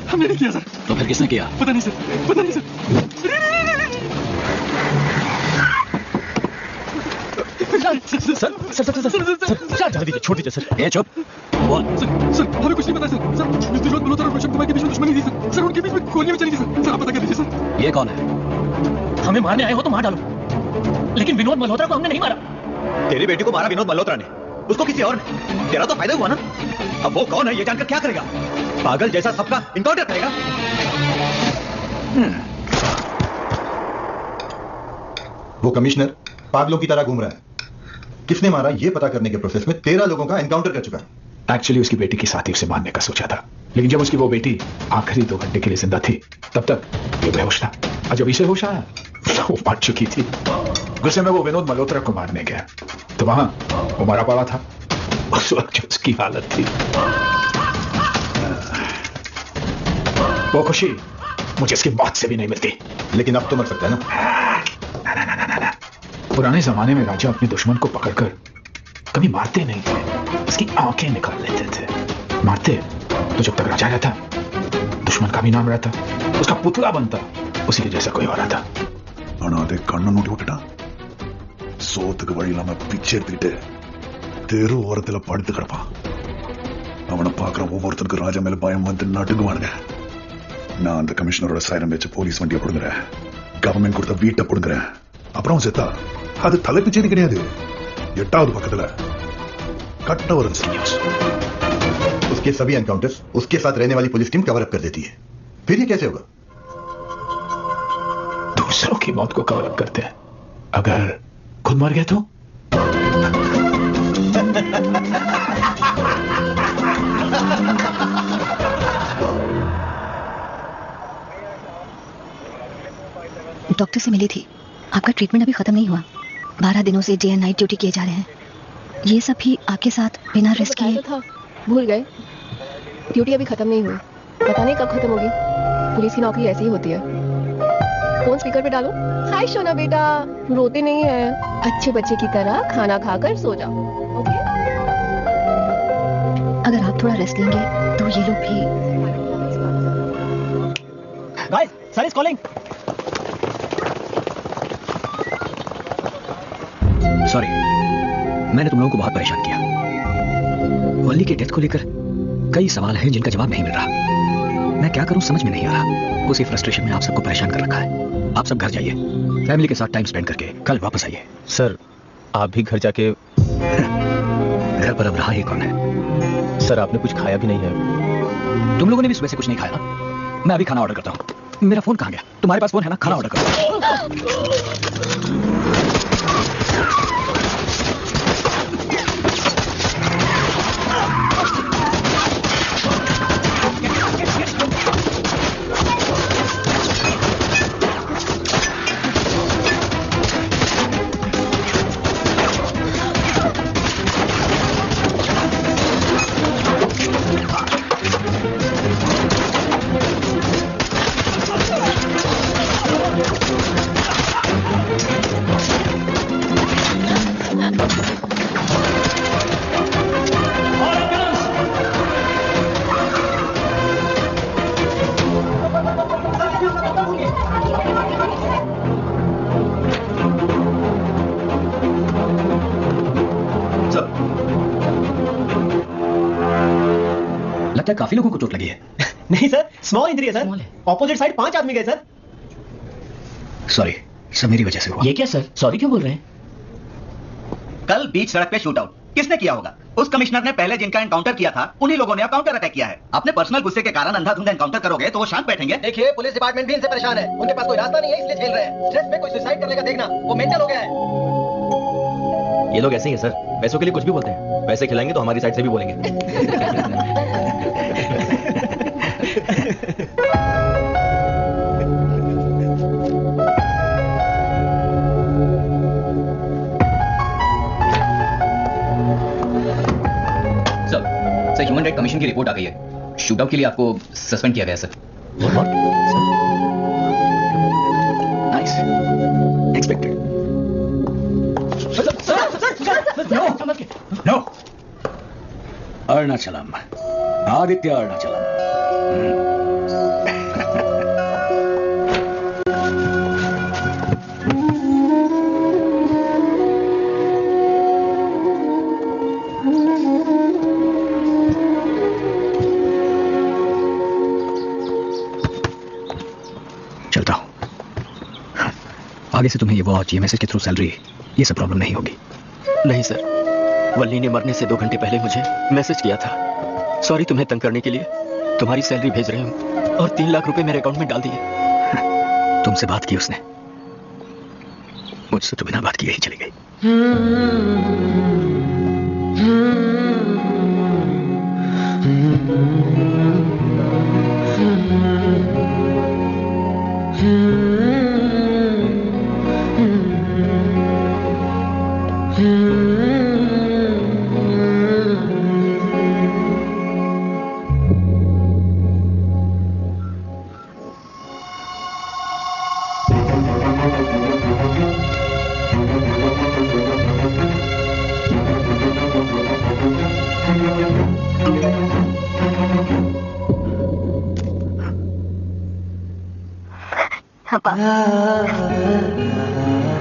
हमने नहीं किया सर। तो फिर किसने किया? पता नहीं सर, पता नहीं सर। सर जाने दीजिए, छोड़ दीजिए सर। ए चुप, बोल। सर हमें कुछ नहीं पता सर। सर विनोद मल्होत्रा और रोशन कुमार के बीच में दुश्मनी थी सर। सर उनके बीच में गोलियां भी चली थी सर। सर आप पता कर दीजिए सर। ये कौन है? हमें मारने आए हो तो मार डालो, लेकिन विनोद मल्होत्रा को हमने नहीं मारा। तेरी बेटी को मारा विनोद मल्होत्रा ने, उसको किसी और ने। तेरा तो फायदा हुआ ना। अब वो कौन है ये जानकर क्या करेगा? पागल जैसा सबका इनकाउंटर करेगा। वो कमिश्नर पागलों की तरह घूम रहा है। किसने मारा ये पता करने के प्रोसेस में 13 लोगों का एनकाउंटर कर चुका है। एक्चुअली उसकी बेटी की साथी उसे मारने का सोचा था, लेकिन जब उसकी वो बेटी आखिरी 2 घंटे के लिए जिंदा थी तब तक ये बेहोश था, और जब इसे होश आया वो मर चुकी थी। गुस्से में वो विनोद मल्होत्रा को मारने गया तो वहां वो मरा पड़ा था। उस वक्त जो उसकी हालत थी, वो खुशी मुझे इसकी मौत से भी नहीं मिलती। लेकिन अब तो मर सकता है ना। पुराने जमाने में राजा अपने दुश्मन को पकड़कर कभी मारते नहीं थे, उसकी आंखें निकाल लेते थे। मारते तो जब तक राजा रहता दुश्मन का भी नाम रहता, उसका पुतला बनता, उसी के जैसा कोई हो रहा था। ஆனா அதை கண்ணை நோட்டி விட்டுட்டான். சோத்துக்கு வழி இல்லாம பிச்சை எடுத்துக்கிட்டு தெரு ஓரத்துல படுத்து கிடப்பான். அவனை பாக்குற ஒவ்வொருத்தருக்கும் ராஜா மேல பயம் வந்து நடுங்குவானுங்க. நான் அந்த கமிஷனரோட சைரன் வச்சு போலீஸ் வண்டியை கொடுங்குறேன், கவர்மெண்ட் கொடுத்த வீட்டை கொடுங்குறேன். அப்புறம் செத்தா அது தலைப்பு செய்தி கிடையாது. 8வது பக்கத்துல கட்டவரன்ஸ் நியூஸ். उसके सभी एनकाउंटर्स उसके साथ रहने वाली पुलिस टीम कवर अप कर देती है। फिर ये कैसे होगा? दूसरों की मौत को कवर अप करते हैं, अगर खुद मर गए तो? डॉक्टर से मिली थी, आपका ट्रीटमेंट अभी खत्म नहीं हुआ। 12 दिनों से डे एंड नाइट ड्यूटी किए जा रहे हैं। ये सब भी आपके साथ बिना रेस्ट किए। भूल गए, ड्यूटी अभी खत्म नहीं हुई, पता नहीं कब खत्म होगी। पुलिस की नौकरी ऐसी ही होती है। फोन स्पीकर पे डालो। हाय सोना बेटा, रोते नहीं है, अच्छे बच्चे की तरह खाना खाकर सो जाओ, ओके? अगर आप थोड़ा रेस्ट लेंगे तो ये लोग भी। Guys, sir is calling. Sorry, मैंने तुम लोगों को बहुत परेशान किया। वल्ली के डेथ को लेकर कई सवाल हैं जिनका जवाब नहीं मिल रहा। मैं क्या करूं समझ में नहीं आ रहा। उसी फ्रस्ट्रेशन में आप सबको परेशान कर रखा है। आप सब घर जाइए, फैमिली के साथ टाइम स्पेंड करके कल वापस आइए। सर आप भी घर जाके। घर पर अब रहा ही कौन है? सर आपने कुछ खाया भी नहीं है। तुम लोगों ने भी सुबह से कुछ नहीं खाया ना? मैं अभी खाना ऑर्डर करता हूँ। मेरा फोन कहाँ गया? तुम्हारे पास फोन है ना? खाना ऑर्डर करो। लगता है काफी लोगों को चोट लगी है। नहीं सर, स्मॉल इंजरी है सर। ऑपोजिट साइड 5 आदमी गए सर। सॉरी सब मेरी वजह से हुआ। ये क्या सर, सॉरी क्यों बोल रहे हैं? कल बीच सड़क पे शूट आउट किसने किया होगा? उस कमिश्नर ने पहले जिनका एनकाउंटर किया था उन्हीं लोगों ने अब काउंटर अटैक किया है। अपने पर्सनल गुस्से के कारण अंधाधुंध एनकाउंटर करोगे तो वो शांत बैठेंगे? देखिए पुलिस डिपार्टमेंट भी इनसे परेशान है। उनके पास कोई रास्ता नहीं है इसलिए झेल रहे हैं। स्ट्रेस में कोई सुसाइड करने का देखना वो मेंटल हो गया है। ये लोग ऐसे ही हैं सर, पैसों के लिए कुछ भी बोलते हैं। पैसे खिलाएंगे तो हमारी साइड से भी बोलेंगे। सर ह्यूमन राइट कमीशन की रिपोर्ट आ गई है। शूटआउट के लिए आपको सस्पेंड किया गया sir. Nice expected. No Arunachalam, Aditya Arunachalam. चलता हूं। आगे से तुम्हें ये वॉच, ये मैसेज के थ्रू सैलरी, ये सब प्रॉब्लम नहीं होगी। नहीं सर, वल्ली ने मरने से 2 घंटे पहले मुझे मैसेज किया था। सॉरी तुम्हें तंग करने के लिए, तुम्हारी सैलरी भेज रहे हूं और 3 लाख रुपए मेरे अकाउंट में डाल दिए। तुमसे बात की उसने? मुझसे तो बिना बात किए ही चली गई।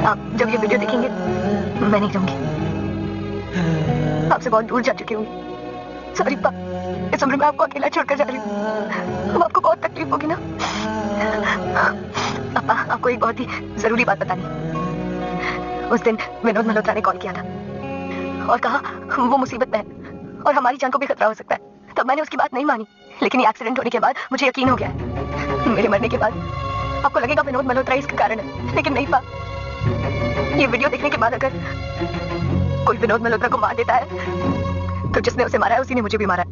आप जब ये वीडियो देखेंगे मैं नहीं रहूंगी, आपसे बहुत दूर जा चुकी हूँ। सॉरी पा, इस उम्र में आपको अकेला छोड़कर जा रही हूँ। अब आपको बहुत तकलीफ होगी ना। पापा, आपको एक बहुत ही जरूरी बात बतानी। उस दिन विनोद मल्होत्रा ने कॉल किया था और कहा वो मुसीबत में है और हमारी जान को भी खतरा हो सकता है। तब मैंने उसकी बात नहीं मानी, लेकिन ये एक्सीडेंट होने के बाद मुझे यकीन हो गया है। मेरे मरने के बाद आपको लगेगा विनोद मल्होत्रा इसके कारण है, लेकिन नहीं पा। ये वीडियो देखने के बाद अगर कोई विनोद मल्होत्रा को मार देता है तो जिसने उसे मारा है उसी ने मुझे भी मारा है।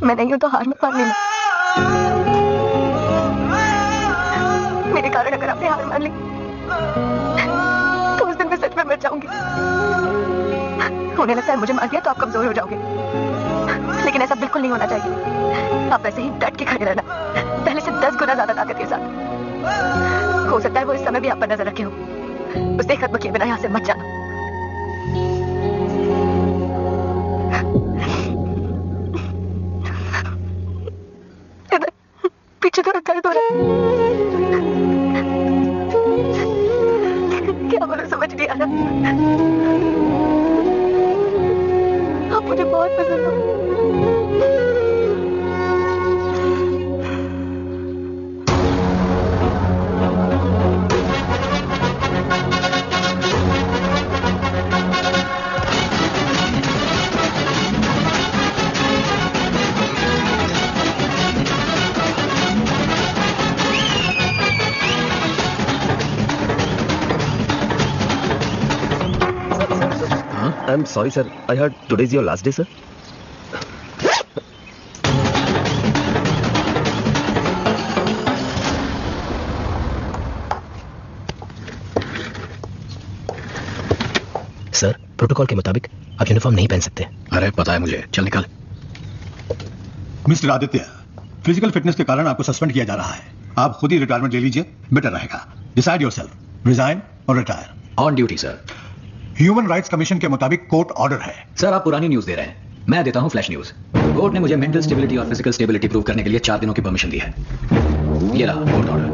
मैं नहीं हूं तो हार मत मान लेना। मेरे कारण अगर आपने हार मान ली तो उस दिन मैं सच में मर जाऊंगी। उन्हें लगता है मुझे मार दिया तो आप कमजोर हो जाओगे, लेकिन ऐसा बिल्कुल नहीं होना चाहिए। आप वैसे ही डट के खड़े रहना, पहले से 10 गुना ज्यादा ताकत के साथ। हो सकता है वो इस समय भी आप पर नजर रखे हो। उसे खत्म किए बिना यहाँ से मत जाना। पीछे थोड़ा दर्द हो रहा है, क्या बोलो समझ नहीं आ रहा। आप मुझे बहुत पसंद हो। I'm sorry, sir. I heard today is your last day, sir. Sir, protocol के मुताबिक आप यूनिफॉर्म नहीं पहन सकते। अरे पता है मुझे, चल निकल। मिस्टर आदित्य, फिजिकल फिटनेस के कारण आपको सस्पेंड किया जा रहा है। आप खुद ही रिटायरमेंट ले लीजिए, बेटर रहेगा। डिसाइड योरसेल्फ, रिजाइन और retire. On duty sir. Human rights commission के मुताबिक कोर्ट ऑर्डर है। सर आप पुरानी न्यूज दे रहे हैं, मैं देता हूं फ्लैश न्यूज। कोर्ट ने मुझे मेंटल स्टेबिलिटी और फिजिकल स्टेबिलिटी प्रूव करने के लिए 4 दिनों की परमिशन दी है। ये रहा court order.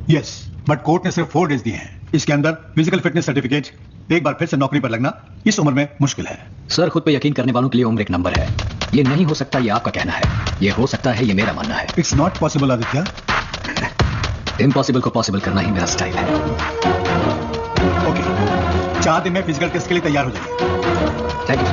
Yes, but court ने सिर्फ 4 डेज दिए हैं। इसके अंदर फिजिकल फिटनेस सर्टिफिकेट, एक बार फिर से नौकरी पर लगना इस उम्र में मुश्किल है। सर, खुद पे यकीन करने वालों के लिए उम्र एक नंबर है। ये नहीं हो सकता, ये आपका कहना है। ये हो सकता है, ये मेरा मानना है। It's not possible Aditya. Impossible को पॉसिबल करना ही मेरा स्टाइल है। ओके, 4 दिन में फिजिकल टेस्ट के लिए तैयार हो जाइए। Thank you.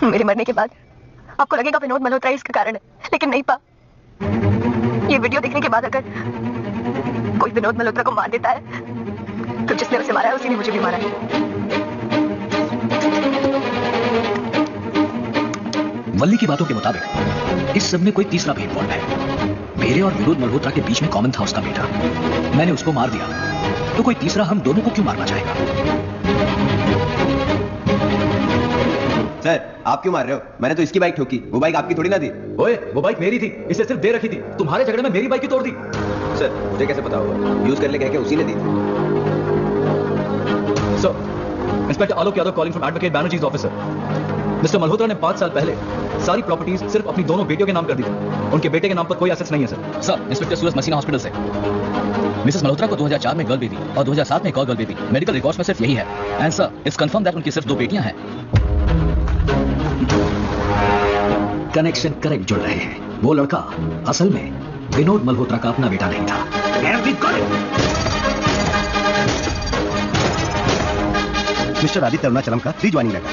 मेरे मरने के बाद आपको लगेगा विनोद मल्होत्रा इसका कारण है, लेकिन नहीं पा। ये वीडियो देखने के बाद अगर कोई विनोद मल्होत्रा को मार देता है तो जिसने उसे मारा है उसी ने मुझे भी मारा है। वल्ली की बातों के मुताबिक इस सब में कोई तीसरा भी इन्वॉल्व है। मेरे और विनोद मल्होत्रा के बीच में कॉमन था उसका बेटा। मैंने उसको मार दिया, तो कोई तीसरा हम दोनों को क्यों मारना चाहेगा? सर, आप क्यों मार रहे हो? मैंने तो इसकी बाइक ठोकी, वो बाइक आपकी थोड़ी ना थी। ओए, वो बाइक मेरी थी, इसे सिर्फ दे रखी थी। तुम्हारे झगड़े में मेरी बाइक ही तोड़ दी। सर, मुझे कैसे पता होगा? यूज करने कह के उसी ने दी थी। Sir, inspector Alok Yadav calling from advocate Banerjee's officer. Mister Malhotra ने 5 साल पहले सारी प्रॉपर्टीज सिर्फ अपनी दोनों बेटियों के नाम कर दी थी। उनके बेटे के नाम पर कोई एसेट्स नहीं है सर। सर, इंस्पेक्टर सूरज मसीना हॉस्पिटल से। मिसेस मल्होत्रा को 2004 में गर्ल बेबी और 2007 में एक और गर्ल बेबी। मेडिकल रिकॉर्ड्स में सिर्फ यही है। And sir, it's confirm that उनकी सिर्फ 2 बेटियां हैं। कनेक्शन करेक्ट जुड़ रहे हैं। वो लड़का असल में विनोद मल्होत्रा का अपना बेटा नहीं था। मिस्टर आदित्य अरुणाचलम का रीज्वाइनिंग लेटर।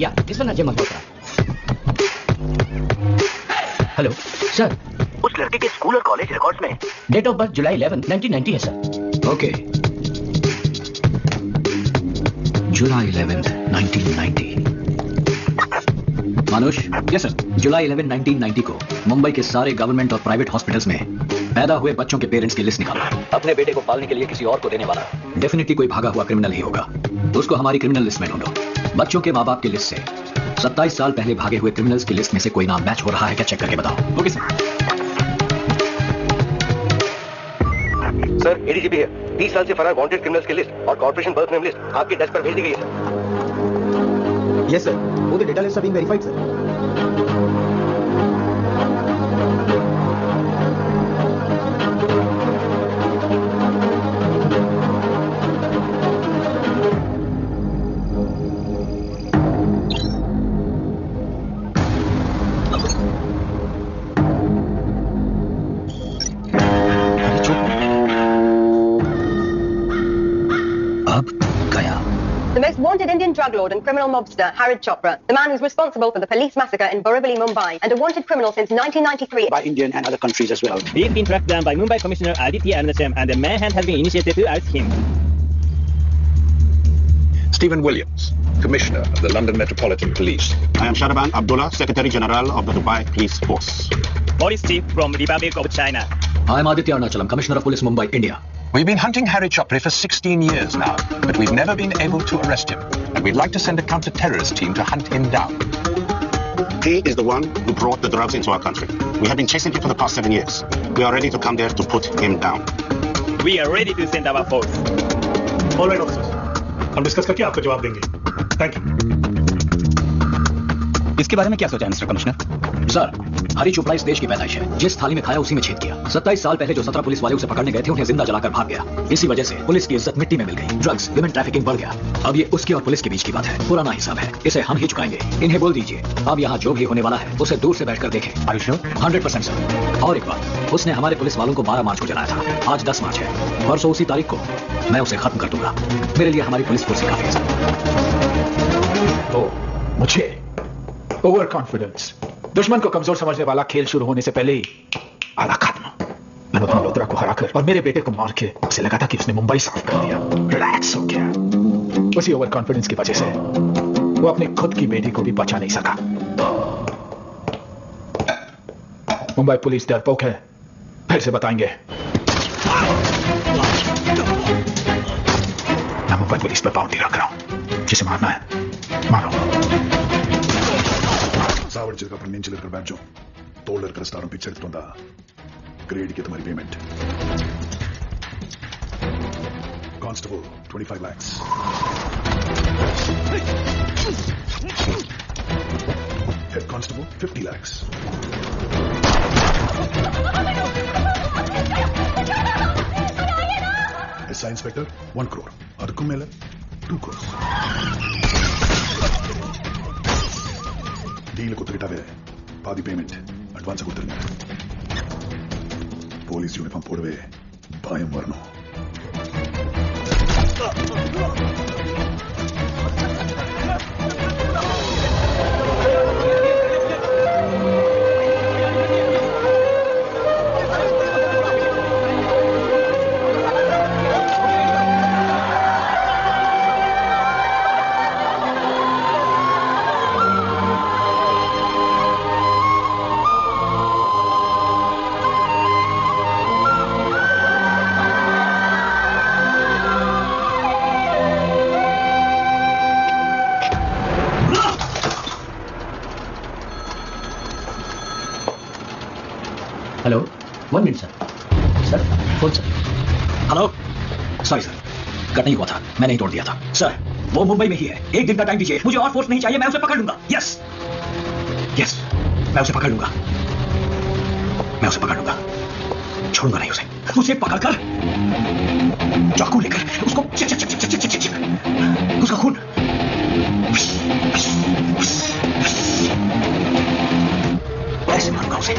या this one Ajay Malhotra. Hello sir, उस लड़के के स्कूल और कॉलेज रिकॉर्ड्स में डेट ऑफ बर्थ जुलाई 11, 1990 है सर। ओके, जुलाई 11, 1990। मानुष। Yes sir. जुलाई 11, 1990 को मुंबई के सारे गवर्नमेंट और प्राइवेट हॉस्पिटल्स में पैदा हुए बच्चों के पेरेंट्स की लिस्ट निकालो। अपने बेटे को पालने के लिए किसी और को देने वाला डेफिनेटली कोई भागा हुआ क्रिमिनल ही होगा। उसको हमारी क्रिमिनल लिस्ट में ढूंढो। बच्चों के माँ बाप की लिस्ट से 27 साल पहले भागे हुए क्रिमिनल्स की लिस्ट में से कोई नाम मैच हो रहा है क्या, चेक करके बताओ। Okay sir. सर, एडीजीपी है। 30 साल से फरार वांटेड क्रिमिनल्स की लिस्ट और कॉर्पोरेशन बर्थ नेम लिस्ट आपके डेस्क पर भेज दी गई है सर। यस सर, वो the data list are being verified sir. The most wanted Indian drug lord and criminal mobster, Harid Chopra, the man who's responsible for the police massacre in Borivali, Mumbai, and a wanted criminal since 1993. By Indian and other countries as well. We've been tracked down by Mumbai Commissioner Aditya Aruणाचlam, and a manhunt has been initiated to arrest him. Stephen Williams, Commissioner of the London Metropolitan Police. I am Shahraban Abdullah, Secretary General of the Dubai Police Force. Police Chief from Republic of China. I am Aditya Aruणाचlam, Commissioner of Police Mumbai, India. We've been hunting Harid Chopra for 16 years now, but we've never been able to arrest him. And we'd like to send a counter-terrorist team to hunt him down. He is the one who brought the drugs into our country. We have been chasing him for the past 7 years. We are ready to come there to put him down. We are ready to send our force. All right, officers. हम discuss करके आपको जवाब देंगे। Thank you. इसके बारे में क्या सोचा है मिस्टर कमिश्नर? सर, हरी चोपड़ा इस देश की पैदाइश है। जिस थाली में खाया उसी में छेद किया। 27 साल पहले जो 17 पुलिस वाले उसे पकड़ने गए थे, उन्हें जिंदा जलाकर भाग गया। इसी वजह से पुलिस की इज्जत मिट्टी में मिल गई। ड्रग्स, विमेन ट्रैफिकिंग बढ़ गया। अब ये उसकी और पुलिस के बीच की बात है। पुराना हिसाब है, इसे हम ही चुकाएंगे। इन्हें बोल दीजिए अब यहाँ जो भी होने वाला है उसे दूर से बैठकर देखें। 100% सर। और एक बात, उसने हमारे पुलिस वालों को 12 मार्च को जलाया था। आज 10 मार्च है। परसों उसी तारीख को मैं उसे खत्म कर दूंगा। मेरे लिए हमारी पुलिस फोर्स काफी है सर। तो मुझे ओवर कॉन्फिडेंस, दुश्मन को कमजोर समझने वाला खेल शुरू होने से पहले ही आधा खत्म। विनोद मल्होत्रा को हराकर और मेरे बेटे को मार के उसे लगा था कि उसने मुंबई साफ कर दिया, रिलैक्स हो गया। उसी ओवर कॉन्फिडेंस की वजह से वो अपने खुद की बेटी को भी बचा नहीं सका। मुंबई पुलिस डरपोक है, फिर से बताएंगे। मैं मुंबई पुलिस पर बाउंड्री रख रहा हूं। जिसे मारना है मारो। సావడి చిరుకప్పుడు నేను చిల్లర బ్యాచ్ తోళ్ళ రెస్టారెంట్ పిక్చర్ ఎత్తుందా గ్రేడ్ కి तुम्हारी payment constable 25 lakhs head constable 50 lakhs SI inspector 1 crore ಅದಕ್ಕೂ ಮೇಲೆ 2 crores डील कुत्तकिटावे पादी पेमेंट अडवांस कुत्तरंगे पोलीस यूनिफॉर्म पोडवे भयम वरनो hello, 1 minute sir. Sir, phone sir. Hello, sorry sir, cut नहीं हुआ था, मैं नहीं तोड़ दिया था। सर, वो मुंबई में ही है। 1 दिन का टाइम दीजिए, मुझे और फोर्स नहीं चाहिए, मैं उसे पकड़ लूंगा। यस यस, मैं उसे पकड़ लूंगा। मैं उसे पकड़ लूंगा, छोड़ूंगा नहीं उसे। उसे पकड़कर चाकू लेकर उसको चिक चिक चिक चिक चिक चिक उसका खून ऐसे मारूंगा उसे।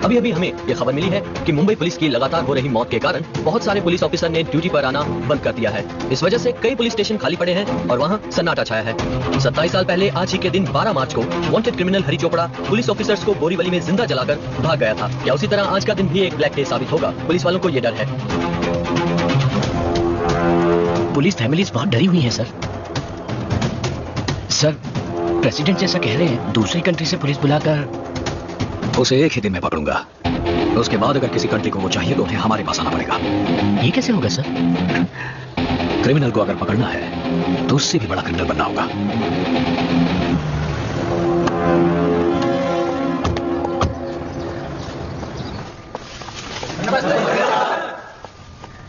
अभी अभी हमें यह खबर मिली है कि मुंबई पुलिस की लगातार हो रही मौत के कारण बहुत सारे पुलिस ऑफिसर ने ड्यूटी पर आना बंद कर दिया है। इस वजह से कई पुलिस स्टेशन खाली पड़े हैं और वहां सन्नाटा छाया है। 27 साल पहले आज ही के दिन 12 मार्च को वांटेड क्रिमिनल हरी चोपड़ा पुलिस ऑफिसर्स को बोरीवली में जिंदा जलाकर भाग गया था। या उसी तरह आज का दिन भी एक ब्लैक डे साबित होगा। पुलिस वालों को यह डर है। पुलिस फैमिलीज बहुत डरी हुई है सर। सर, प्रेसिडेंट जैसा कह रहे हैं दूसरी कंट्री से पुलिस बुलाकर उसे एक ही दिन में पकड़ूंगा। उसके बाद अगर किसी कंट्री को वो चाहिए तो उन्हें हमारे पास आना पड़ेगा। ये कैसे होगा सर? क्रिमिनल को अगर पकड़ना है तो उससे भी बड़ा क्रिमिनल बनना होगा।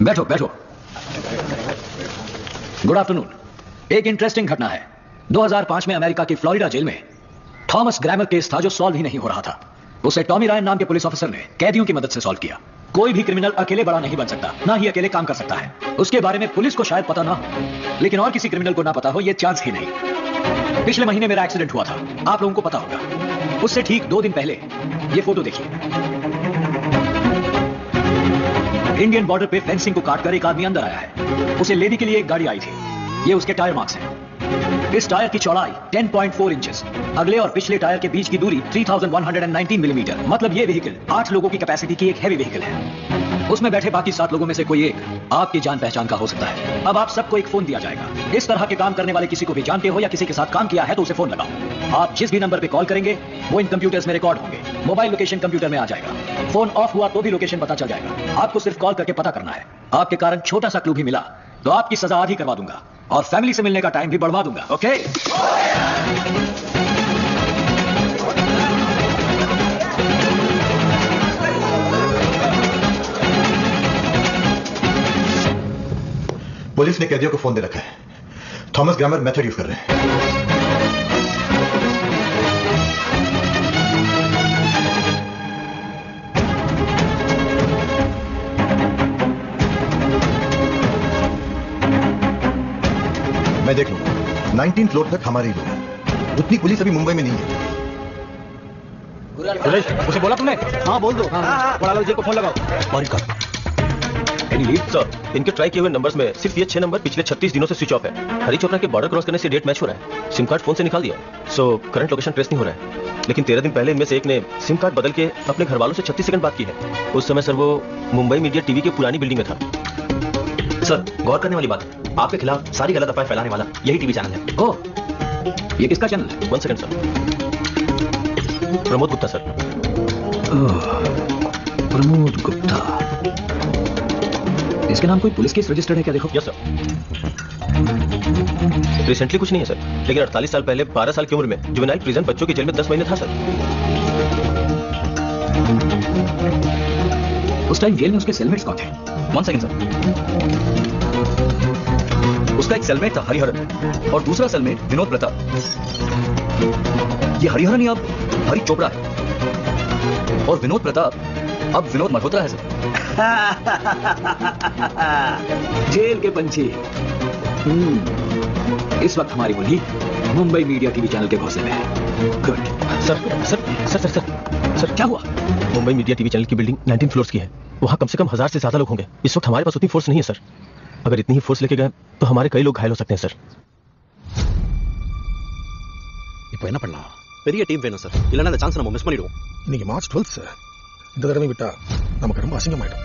बैठो बैठो। Good afternoon. एक इंटरेस्टिंग घटना है। 2005 में अमेरिका की फ्लोरिडा जेल में थॉमस ग्रैमर केस था जो सॉल्व ही नहीं हो रहा था। उसे टॉमी रायन नाम के पुलिस ऑफिसर ने कैदियों की मदद से सॉल्व किया। कोई भी क्रिमिनल अकेले बड़ा नहीं बन सकता, ना ही अकेले काम कर सकता है। उसके बारे में पुलिस को शायद पता ना हो, लेकिन और किसी क्रिमिनल को ना पता हो यह चांस ही नहीं। पिछले महीने मेरा एक्सीडेंट हुआ था, आप लोगों को पता होगा। उससे ठीक 2 दिन पहले ये फोटो देखिए। इंडियन बॉर्डर पे फेंसिंग को काटकर एक आदमी अंदर आया है। उसे लेने के लिए एक गाड़ी आई थी। ये उसके टायर मार्क्स हैं। इस टायर की चौड़ाई 10.4 इंचेस, अगले और पिछले टायर के बीच की दूरी 3119 मिलीमीटर। मतलब ये व्हीकल 8 लोगों की कैपेसिटी की एक हैवी व्हीकल है। उसमें बैठे बाकी 7 लोगों में से कोई एक आपकी जान पहचान का हो सकता है। अब आप सबको एक फोन दिया जाएगा। इस तरह के काम करने वाले किसी को भी जानते हो या किसी के साथ काम किया है तो उसे फोन लगाओ। आप जिस भी नंबर पे कॉल करेंगे वो इन कंप्यूटर्स में रिकॉर्ड होंगे। मोबाइल लोकेशन कंप्यूटर में आ जाएगा। फोन ऑफ हुआ तो भी लोकेशन पता चल जाएगा। आपको सिर्फ कॉल करके पता करना है। आपके कारण छोटा सा क्लू भी मिला तो आपकी सजा आधी करवा दूंगा और फैमिली से मिलने का टाइम भी बढ़वा दूंगा। ओके? पुलिस ने कैदियों को फोन दे रखा है। थॉमस ग्रामर मेथड यूज कर रहे हैं। मैं देख लूंगा। 19 फ्लोर तक हमारी रूम है। उतनी पुलिस अभी मुंबई में नहीं है। उसे बोला तुमने? हाँ बोल दो। बड़ा लो जी को फोन लगाओ। और कर एनी लीड सर, इनके ट्राई किए हुए नंबर्स में सिर्फ ये 6 नंबर पिछले 36 दिनों से स्विच ऑफ है। हरी चोपड़ा के बॉर्डर क्रॉस करने से डेट मैच हो रहा है। सिम कार्ड फोन से निकाल दिया, सो करंट लोकेशन ट्रेस नहीं हो रहा है। लेकिन 13 दिन पहले इनमें से एक ने सिम कार्ड बदल के अपने घर वालों से 36 सेकंड बात की है। उस समय सर वो मुंबई मीडिया टीवी की पुरानी बिल्डिंग में था। सर गौर करने वाली बात है, आपके खिलाफ सारी गलत अफवाह फैलाने वाला यही टीवी चैनल है। ओह, ये किसका चैनल है? 1 second sir. Pramod Gupta sir. Pramod Gupta, इसके नाम कोई पुलिस केस रजिस्टर्ड है क्या? देखो। Yes sir. रिसेंटली कुछ नहीं है सर, लेकिन 48 साल पहले 12 साल की उम्र में जुवेनाइल प्रिजन बच्चों की जेल में 10 महीने था सर। उस टाइम जेल में उसके सेलमेट्स कौन थे? 1 सेकंड सर। उसका एक सेलमेट था हरिहरन और दूसरा सेलमेट विनोद प्रताप। ये हरिहरन ही अब हरी चोपड़ा है और विनोद प्रताप अब विनोद मल्होत्रा है सर। जेल के पंछी। इस वक्त हमारी मुर्गी मुंबई मीडिया टीवी चैनल के घोंसले में है। Good. Sir sir sir sir sir sir क्या हुआ? मुंबई मीडिया टीवी चैनल की बिल्डिंग 19 फ्लोर्स की है। वहां कम से कम 1000 से ज्यादा लोग होंगे। इस वक्त हमारे पास उतनी फोर्स नहीं है सर। अगर इतनी ही फोर्स लेके गए तो हमारे कई लोग घायल हो सकते हैं सर। இப்போ என்ன பண்ணலாம்? பெரிய டீம் வேணும் சார், இல்லைன்னா அந்த சான்ஸ் நம்ம மிஸ் பண்ணிடுவோம். இன்னைக்கு மார்ச் 12 சார். இந்த தடவை விட்டா நமக்கு ரொம்ப அசிங்கமாயிடும்.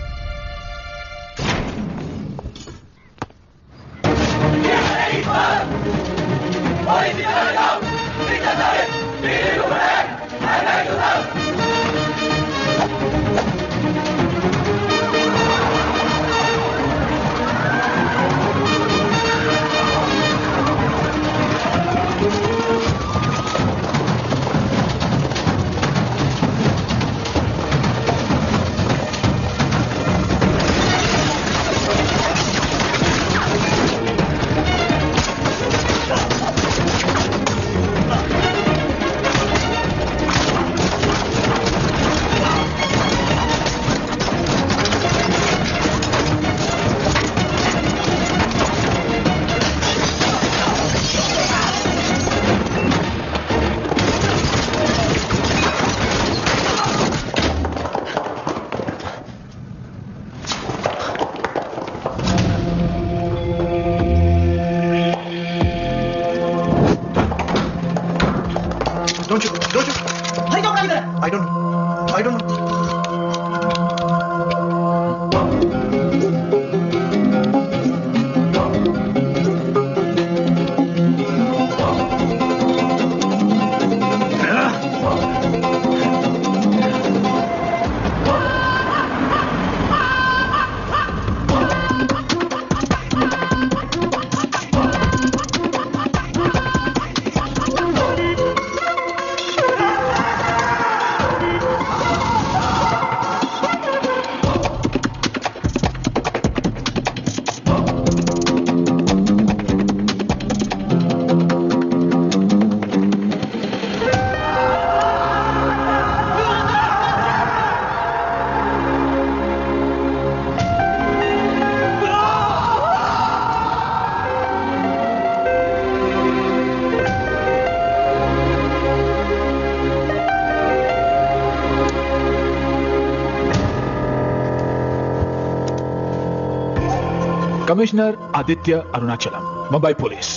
Commissioner Aditya Arunachalam, Mumbai police.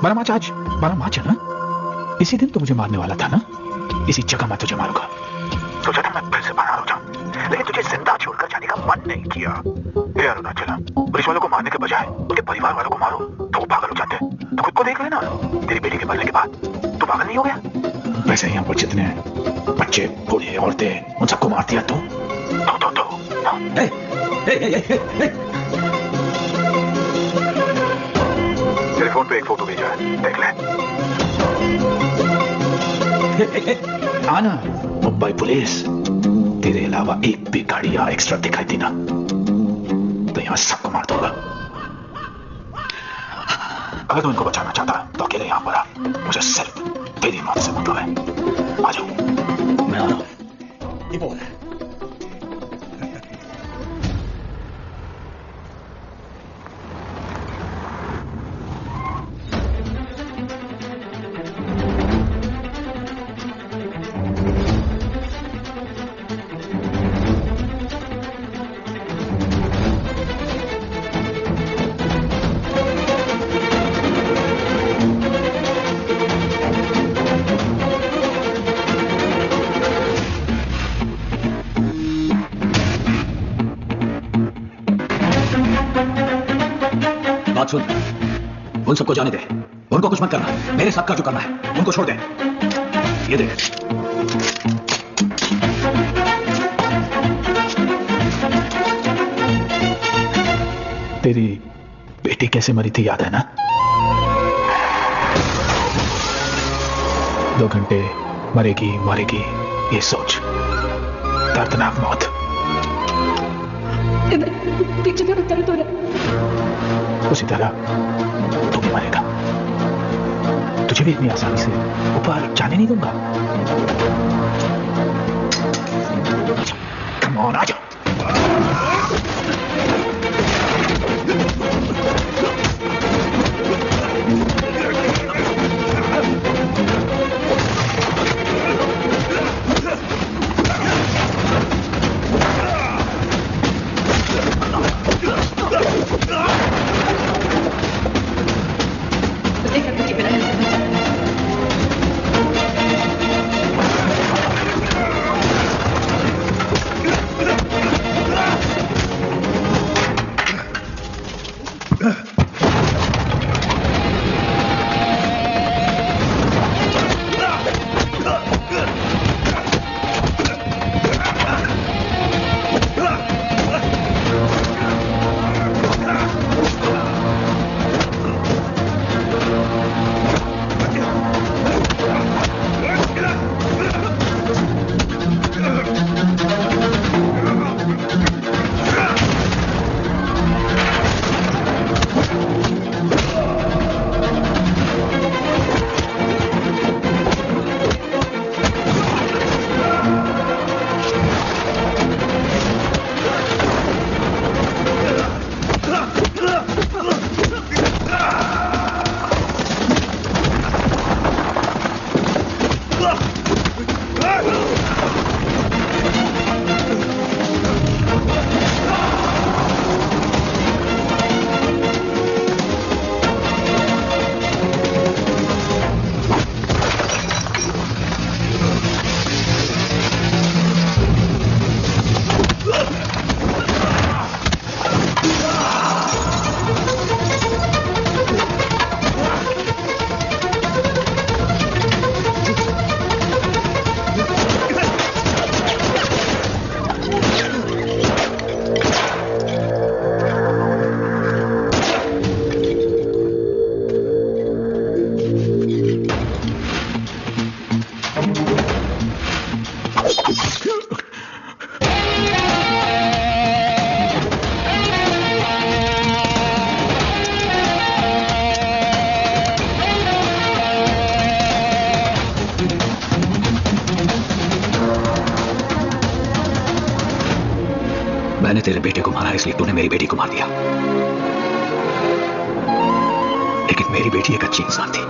12 March आज 12 मार्च है ना? इसी दिन तो मुझे मारने वाला था ना? इसी जगह मैं तुझे मारूंगा। सोचा था मैं फिर से बाहर हो जाऊं, लेकिन तुझे जिंदा छोड़कर जाने का मन नहीं किया। हे अरुणाचलम, पुलिस वालों को मारने के बजाय उनके परिवार वालों को मारो तो वो पागल हो जाते। तो खुद को देख लेना, तेरी बेटी के मरने के बाद तू पागल नहीं हो गया? वैसे यहाँ पर जितने बच्चे, बूढ़े, औरतें, उन सबको मार दिया तो? तेरे फोन पे एक फोटो भेजा है, देख ले। आना मुंबई पुलिस, तेरे अलावा एक भी गाड़ी यहाँ एक्स्ट्रा दिखाई दी ना तो यहाँ सबको मार दूंगा। अगर तू इनको बचाना चाहता तो अकेले यहाँ पर आ, मुझे सिर्फ तेरी मौत से मतलब है। आ जाओ, मैं आ रहा हूँ। उन सबको जाने दे, उनको कुछ मत करना। मेरे साथ का जो करना है उनको छोड़ दे। ये देख, तेरी बेटी कैसे मरी थी याद है ना? 2 घंटे मरेगी मरेगी ये सोच, दर्दनाक मौत। पीछे मेरा दर्द हो रहा। उसी तरह तू भी मरेगा। तुझे भी इतनी आसानी से ऊपर जाने नहीं दूंगा। कम ऑन, आ जाओ। मैंने तेरे बेटे को मारा इसलिए तूने मेरी बेटी को मार दिया, लेकिन मेरी बेटी एक अच्छी इंसान थी।